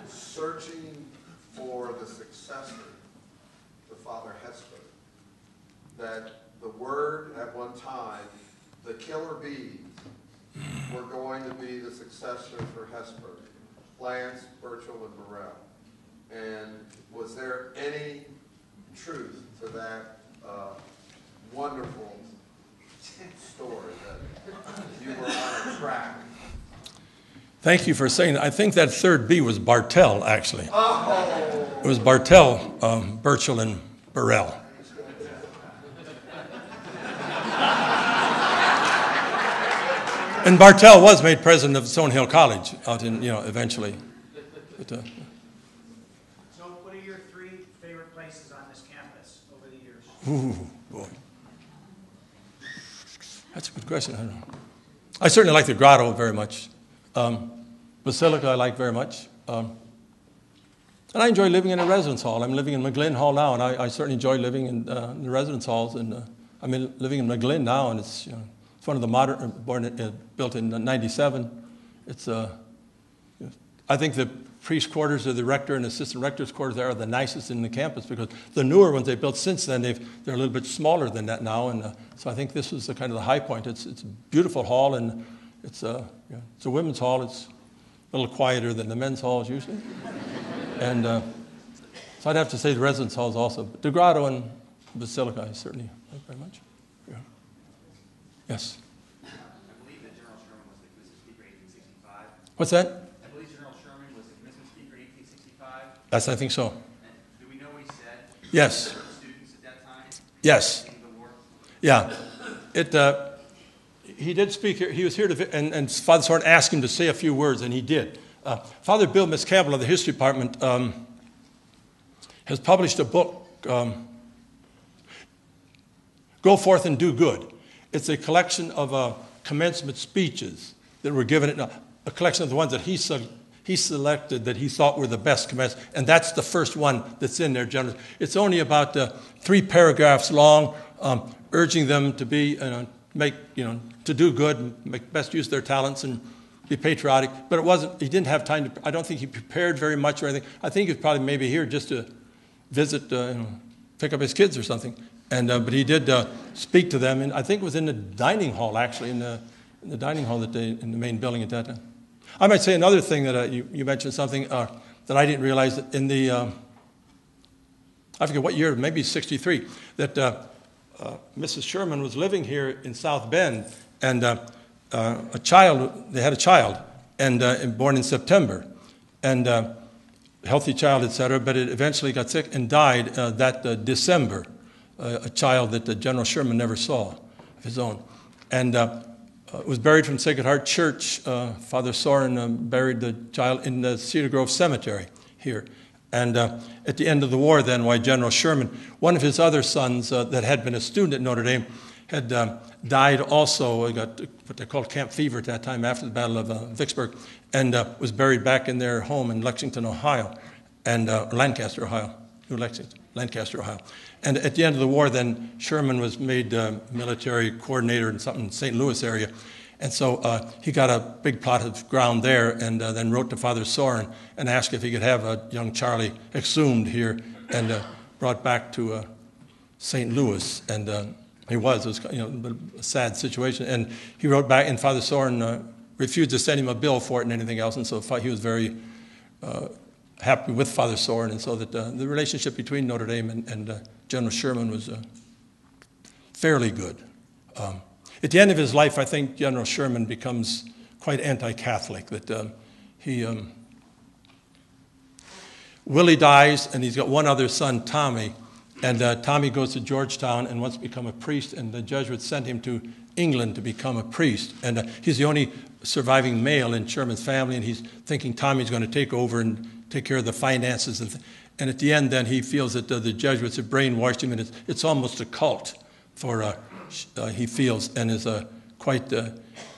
searching for the successor to Father Hesburgh. That the word at one time, the killer bees, were going to be the successor for Hesburgh, Blantz, Burchell, and Burrell. And was there any truth to that wonderful story that you were on a track? Thank you for saying that. I think that third B was Bartell, actually. Oh! It was Bartell, Burchell, and Burrell. And Bartell was made president of Stonehill College out in, eventually. But, So what are your 3 favorite places on this campus over the years? ooh, boy. That's a good question. I don't know. I certainly like the grotto very much. Basilica I like very much. And I enjoy living in a residence hall. I'm living in McGlinn Hall now, and I certainly enjoy living in the residence halls. And I'm living in McGlinn now, and it's it's one of the modern, built in '97. It's I think the priest quarters of the rector and assistant rector's quarters there are the nicest in the campus, because the newer ones they built since then they're a little bit smaller than that now, and so I think this was the kind of the high point. It's a beautiful hall, and it's a women's hall. It's a little quieter than the men's halls usually. And so I'd have to say the residence halls also. But the grotto and Basilica I certainly like very much. Yeah. Yes? I believe that General Sherman was the commencement speaker in 1865. What's that? I believe General Sherman was the commencement speaker in 1865. Yes, I think so. And do we know what he said? Yes. To students at that time? Yes. At the end of the war? Yeah. He did speak here. He was here and Father Soren asked him to say a few words, and he did. Father Bill Miscavige of the History Department has published a book, Go Forth and Do Good. It's a collection of commencement speeches that were given, a collection of the ones that he selected that he thought were the best commencement, and that's the first one that's in there, generally. It's only about 3 paragraphs long, urging them to be, to do good, make best use of their talents, and be patriotic. But he didn't have time to, I don't think he prepared very much or anything. I think he was probably maybe here just to visit, pick up his kids or something. And but he did speak to them, and I think it was in the dining hall, actually, in the dining hall in the main building at that time. I might say another thing that you mentioned something that I didn't realize that in the, I forget what year, maybe 63, that Mrs. Sherman was living here in South Bend, and they had a child, and born in September, and healthy child, etc., but it eventually got sick and died that December, a child that General Sherman never saw of his own. And was buried from Sacred Heart Church. Father Soren buried the child in the Cedar Grove Cemetery here. And at the end of the war then, why General Sherman, one of his other sons that had been a student at Notre Dame, had died also. He got what they called camp fever at that time after the Battle of Vicksburg, and was buried back in their home in Lexington, Ohio, and Lancaster, Ohio, New Lexington, Lancaster, Ohio. And at the end of the war then, Sherman was made military coordinator in something in St. Louis area. And so he got a big plot of ground there, and then wrote to Father Soren and asked if he could have young Charlie exhumed here and brought back to St. Louis. And it was a sad situation. And he wrote back, and Father Soren refused to send him a bill for it and anything else. And so he was very happy with Father Soren, and so that the relationship between Notre Dame and General Sherman was fairly good. At the end of his life, I think General Sherman becomes quite anti-Catholic. That Willie dies, and he's got one other son, Tommy, and Tommy goes to Georgetown and wants to become a priest, and the Jesuits sent him to England to become a priest. And he's the only surviving male in Sherman's family, and he's thinking Tommy's going to take over and take care of the finances. And at the end, then, he feels that the Jesuits have brainwashed him, and it's almost a cult for, he feels, and is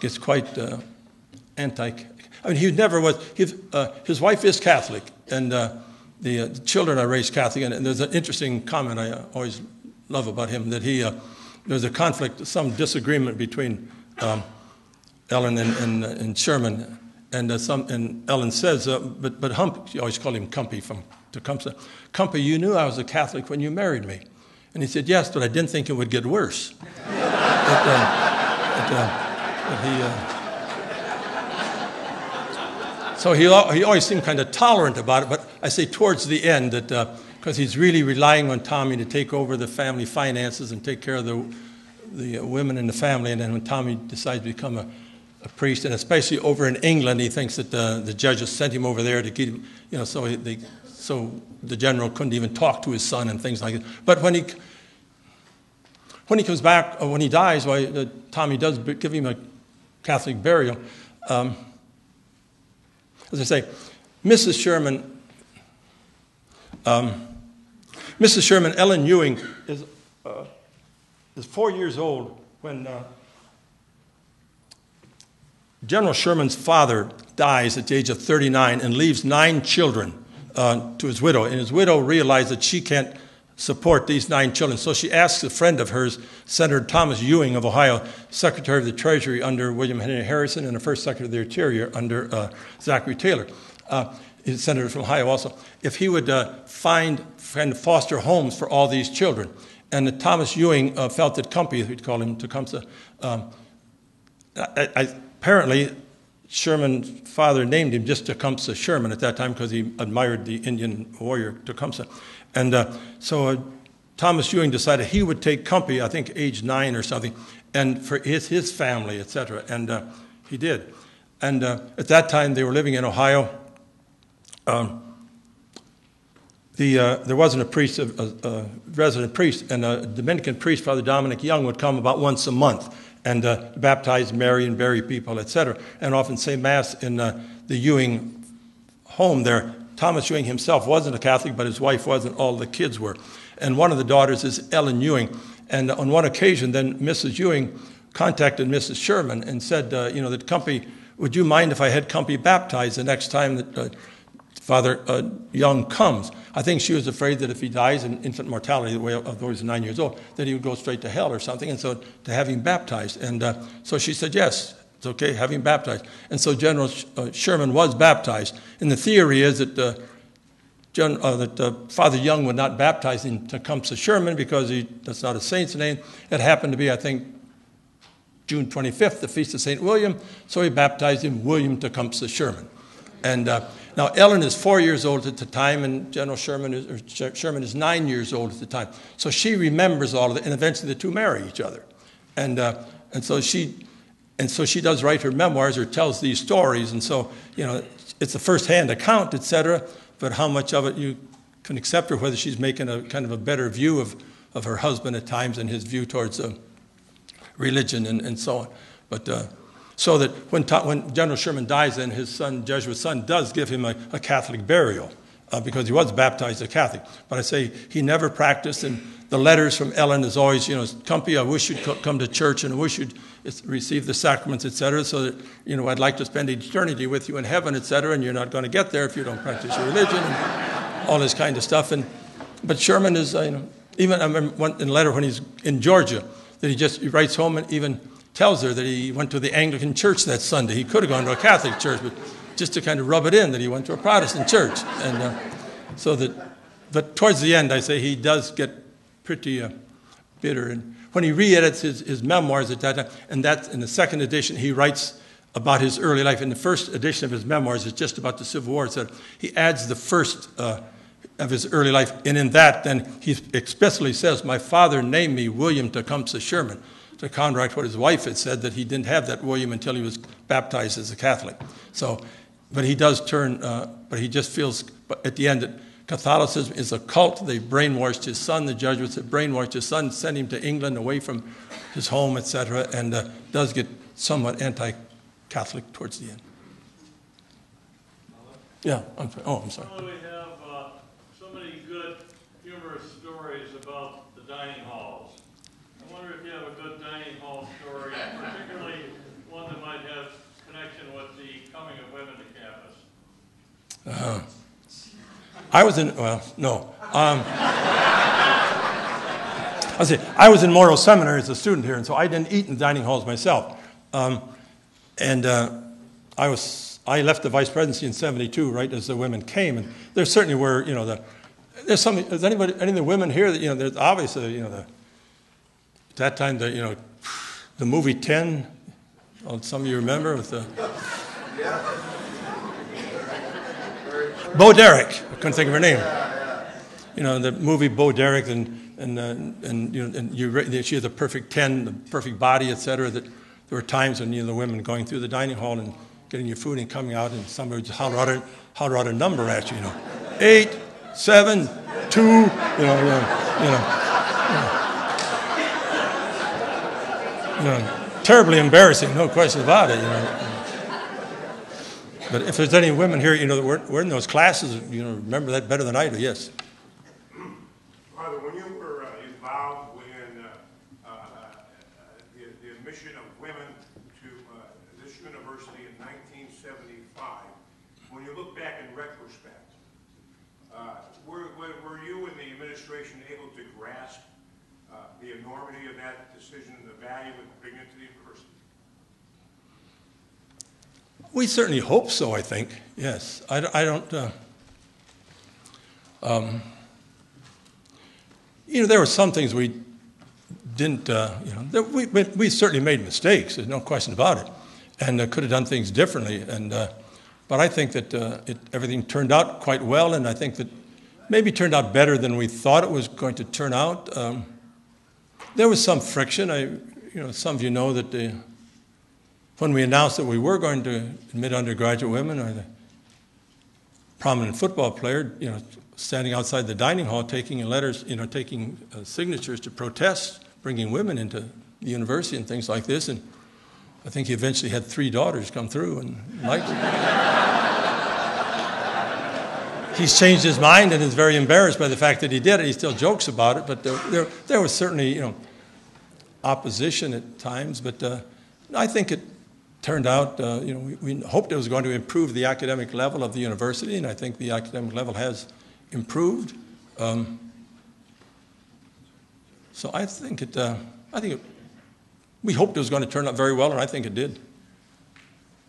gets quite anti. I mean, he never was. His wife is Catholic, and the children are raised Catholic. And there's an interesting comment I always love about him, that he there's a conflict, some disagreement between Ellen and Sherman, and Ellen says, but Hump, she always called him Cumpy from Tecumseh. Cumpy, you knew I was a Catholic when you married me. And he said, yes, but I didn't think it would get worse. So he always seemed kind of tolerant about it, but I say towards the end that because he's really relying on Tommy to take over the family finances and take care of the women in the family, and then when Tommy decides to become a priest, and especially over in England, he thinks that the judges sent him over there to keep him, so the general couldn't even talk to his son and things like that. But when he comes back, or when he dies, Tommy does give him a Catholic burial. As I say, Mrs. Sherman, Ellen Ewing is 4 years old when General Sherman's father dies at the age of 39 and leaves 9 children to his widow. And his widow realized that she can't support these 9 children. So she asks a friend of hers, Senator Thomas Ewing of Ohio, Secretary of the Treasury under William Henry Harrison, and the first Secretary of the Interior under Zachary Taylor. He's a senator from Ohio also, if he would find and foster homes for all these children. And Thomas Ewing felt that Cumpy, we'd call him Tecumseh, apparently Sherman's father named him just Tecumseh Sherman at that time because he admired the Indian warrior Tecumseh. And so Thomas Ewing decided he would take Cumpy, I think age 9 or something, and for his family, etc. And he did. And at that time, they were living in Ohio. There wasn't a priest, a resident priest, and a Dominican priest, Father Dominic Young, would come about once a month and baptize, marry, and bury people, etc., and often say Mass in the Ewing home there. Thomas Ewing himself wasn't a Catholic, but his wife was, and all the kids were. And one of the daughters is Ellen Ewing. And on one occasion, then Mrs. Ewing contacted Mrs. Sherman and said, that Cumpy, would you mind if I had Cumpy baptized the next time that Father Young comes? I think she was afraid that if he dies in infant mortality, the way although he's 9 years old, that he would go straight to hell or something, and so to have him baptized. And so she said, yes, it's okay, have him baptized. And so General Sherman was baptized. And the theory is that Father Young would not baptize him Tecumseh Sherman because that's not a saint's name. It happened to be, I think, June 25th, the Feast of St. William, so he baptized him William Tecumseh Sherman. And now Ellen is 4 years old at the time, and General Sherman is 9 years old at the time. So she remembers all of it, and eventually the two marry each other. And so she does write her memoirs or tells these stories, and so it's a first-hand account, etc. But how much of it you can accept, or whether she's making a kind of a better view of her husband at times and his view towards religion and so on. But so that when General Sherman dies, then his son, Jesuit son, does give him a Catholic burial because he was baptized a Catholic. But I say he never practiced, and the letters from Ellen is always, Cumpy, I wish you'd come to church, and I wish you'd receive the sacraments, etc., so that, I'd like to spend eternity with you in heaven, etc., and you're not going to get there if you don't practice your religion, and all this kind of stuff. But Sherman is, even I remember in a letter when he's in Georgia, that he writes home and even tells her that he went to the Anglican church that Sunday. He could have gone to a Catholic church, but just to kind of rub it in that he went to a Protestant church. And but towards the end, I say he does get pretty bitter. And when he re-edits his memoirs at that time, and that's in the second edition, he writes about his early life. In the first edition of his memoirs, it's just about the Civil War. So he adds the first of his early life. And in that, then, he explicitly says, my father named me William Tecumseh Sherman, to counteract what his wife had said, that he didn't have that William until he was baptized as a Catholic. So, but he does turn, but he just feels at the end that Catholicism is a cult. They brainwashed his son. The Jesuits had brainwashed his son, sent him to England away from his home, etc., and does get somewhat anti-Catholic towards the end. Yeah, I'm sorry. Well, we have so many good, humorous stories about the dining halls. I wonder if you have a good dining hall story, particularly one that might have connection with the coming of women to campus. I was in, well, no. I was in Morrow Seminary as a student here, and so I didn't eat in the dining halls myself. I left the vice presidency in '72, right as the women came, and there certainly were, there's some. Is any of the women here that there's obviously, at that time the movie 10. Some of you remember with the Bo Derek. I couldn't think of her name. The movie Bo Derek, she had the perfect 10, the perfect body, etc. That there were times when the women going through the dining hall and getting your food and coming out, and somebody would just holler out a number at you, 8, 7, 2, terribly embarrassing, no question about it. But if there's any women here, that were in those classes, remember that better than I do. Yes. Father, when you were involved in the admission of women to this university in 1975, when you look back in retrospect, were you and the administration able to grasp the enormity of that decision and the value of bringing it to the university? We certainly hope so, I think. Yes. I don't... there were some things we didn't... we certainly made mistakes. There's no question about it. And could have done things differently. But I think that everything turned out quite well, and I think that maybe turned out better than we thought it was going to turn out. There was some friction. Some of you know that when we announced that we were going to admit undergraduate women, or the prominent football player, standing outside the dining hall taking letters, taking signatures to protest bringing women into the university and things like this. And I think he eventually had 3 daughters come through and liked it. He's changed his mind and is very embarrassed by the fact that he did it. He still jokes about it, but there was certainly, opposition at times. But I think it turned out, we hoped it was going to improve the academic level of the university, and I think the academic level has improved. So I think we hoped it was going to turn out very well, and I think it did.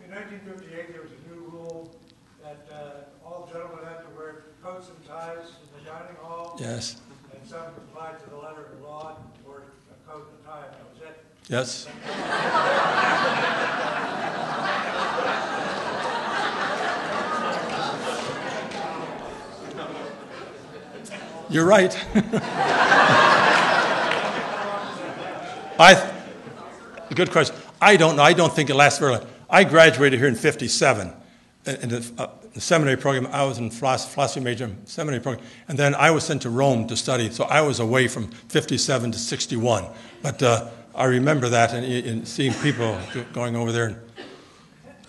In 1958, there was a new rule that all gentlemen had to wear coats and ties in the dining hall. Yes. And some complied to the letter of the law and wore a coat and tie, and that was it. Yes. You're right. Good question. I don't know. I don't think it lasts very long. I graduated here in '57 in the seminary program. I was in philosophy major seminary program, and then I was sent to Rome to study. So I was away from '57 to '61. But I remember that and seeing people going over there in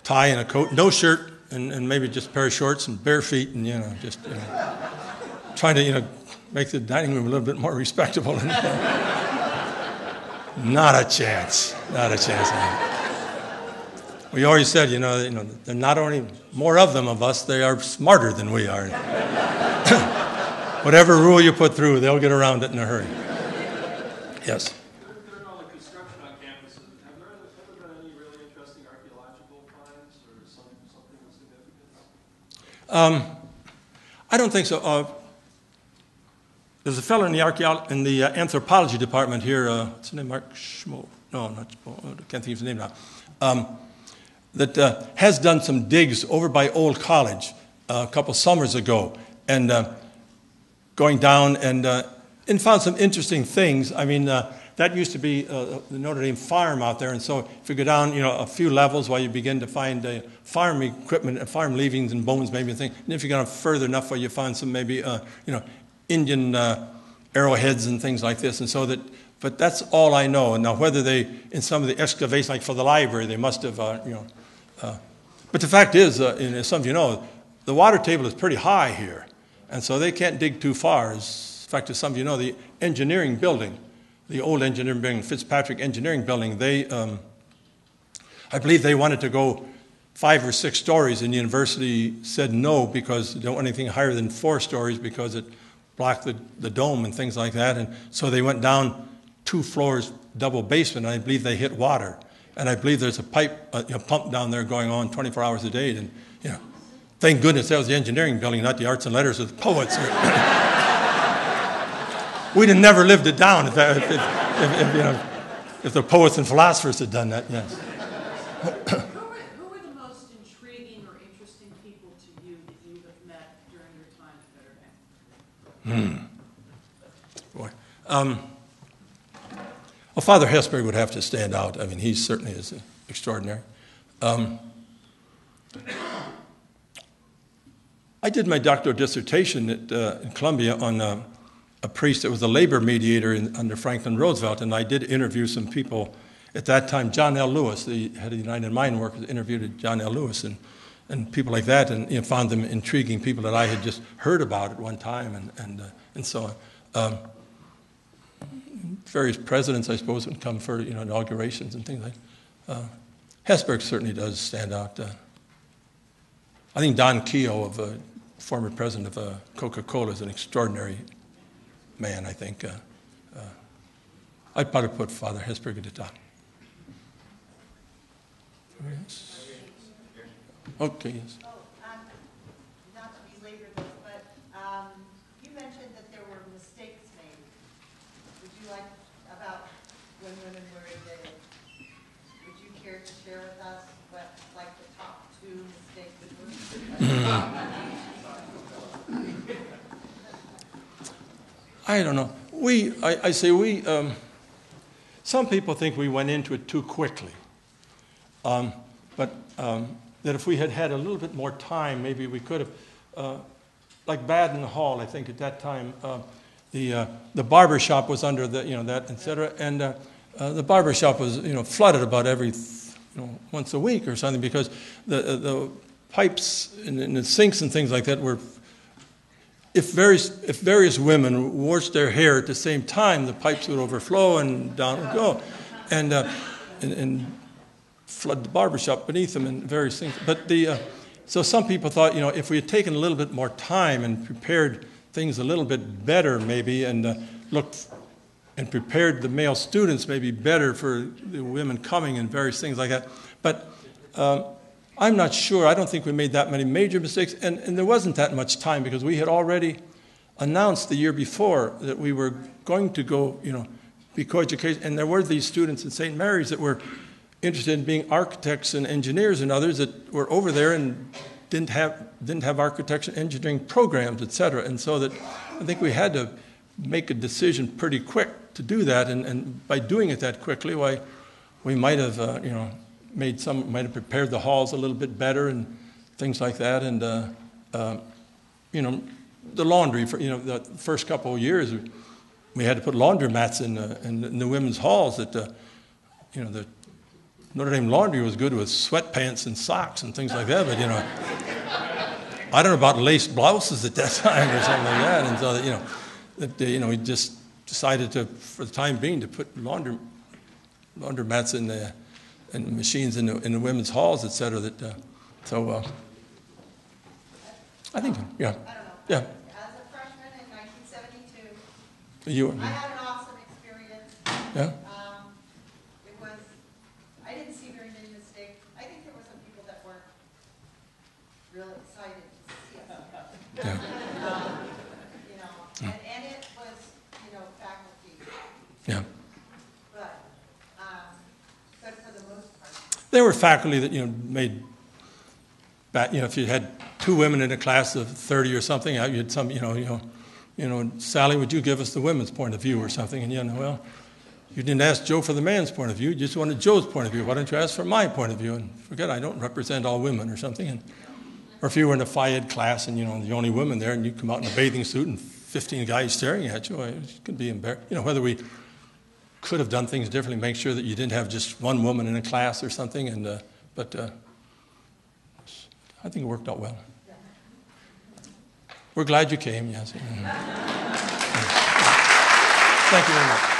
tie and a coat, no shirt, and maybe just a pair of shorts and bare feet, and trying to make the dining room a little bit more respectable. Not a chance. Not a chance. We always said, they're not only more of them of us, they are smarter than we are. Whatever rule you put through, they'll get around it in a hurry. Yes. During all the construction on campuses, have there ever been any really interesting archaeological finds or something of significance? I don't think so. There's a fellow in the anthropology department here. What's his name? Mark Schmo? No, not Schmo. I can't think of his name now. That has done some digs over by Old College a couple summers ago, and going down and found some interesting things. I mean, that used to be the Notre Dame farm out there, and so if you go down, a few levels while you begin to find farm equipment, farm leavings and bones, maybe and things. And if you go further enough, where you find some maybe, Indian arrowheads and things like this, and so that. But that's all I know. And now, whether they, in some of the excavations, like for the library, they must have, But the fact is, as some of you know, the water table is pretty high here, and so they can't dig too far. In fact, as some of you know, the engineering building, the old engineering building, Fitzpatrick Engineering Building, I believe they wanted to go 5 or 6 stories, and the university said no because they don't want anything higher than 4 stories because it blocked the dome and things like that. And so they went down 2 floors, double basement, and I believe they hit water. And I believe there's a pipe, pump down there going on 24 hours a day. And, thank goodness that was the engineering building, not the arts and letters of the poets. We'd have never lived it down if the poets and philosophers had done that, yes. Who were the most intriguing or interesting people to you that you have met during your time at Notre Dame? Well, Father Hesburgh would have to stand out. I mean, he certainly is extraordinary. I did my doctoral dissertation in Columbia on a priest that was a labor mediator under Franklin Roosevelt, and I did interview some people at that time. John L. Lewis, the head of the United Mine Workers, interviewed John L. Lewis and people like that, and found them intriguing people that I had just heard about at one time, and so on. Various presidents, I suppose, would come for inaugurations and things like that. Hesburgh certainly does stand out. I think Don Keogh, former president of Coca-Cola, is an extraordinary man, I think. I'd probably put Father Hesburgh at the top. Yes. Okay, yes. Not to belabor this, but you mentioned that there were mistakes made. Would you like, about when women were admitted, would you care to share with us what, like, the top 2 mistakes were? I don't know. Some people think we went into it too quickly. But that if we had had a little bit more time, maybe we could have, like Baden Hall, I think at that time, the barber shop was under that, et cetera, and the barber shop was, flooded about every, once a week or something, because the pipes and the sinks and things like that were, if various women washed their hair at the same time, the pipes would overflow and down would go, and flood the barbershop beneath them and various things. But so some people thought, if we had taken a little bit more time and prepared things a little bit better, maybe, and looked and prepared the male students maybe better for the women coming and various things like that. But I'm not sure. I don't think we made that many major mistakes, and there wasn't that much time because we had already announced the year before that we were going to go, be co-education, and there were these students in St. Mary's that were interested in being architects and engineers, and others that were over there and didn't have architecture and engineering programs, et cetera. And so that I think we had to make a decision pretty quick to do that, and by doing it that quickly, why we might have might have prepared the halls a little bit better and things like that, and the laundry for the first couple of years we had to put laundromats in the women's halls that the Notre Dame laundry was good with sweatpants and socks and things like that, but I don't know about lace blouses at that time or something like that, and so that we just decided to, for the time being, to put laundromats in the machines in the women's halls, et cetera. I think, yeah. I don't know. Yeah. As a freshman in 1972, You. I had an awesome experience. Yeah. I didn't see very many mistakes. I think there were some people that weren't real excited to see us. Yeah. And it was, faculty. Yeah. But for the most part. There were faculty that made. If you had 2 women in a class of 30 or something, you had some. Sally, would you give us the women's point of view or something? And well. You didn't ask Joe for the man's point of view. You just wanted Joe's point of view. Why don't you ask for my point of view? And forget I don't represent all women or something. Or if you were in a Phi Ed class and, the only woman there and you come out in a bathing suit and 15 guys staring at you, it could be embarrassing. Whether we could have done things differently, make sure that you didn't have just one woman in a class or something. But I think it worked out well. We're glad you came, yes. Thank you very much.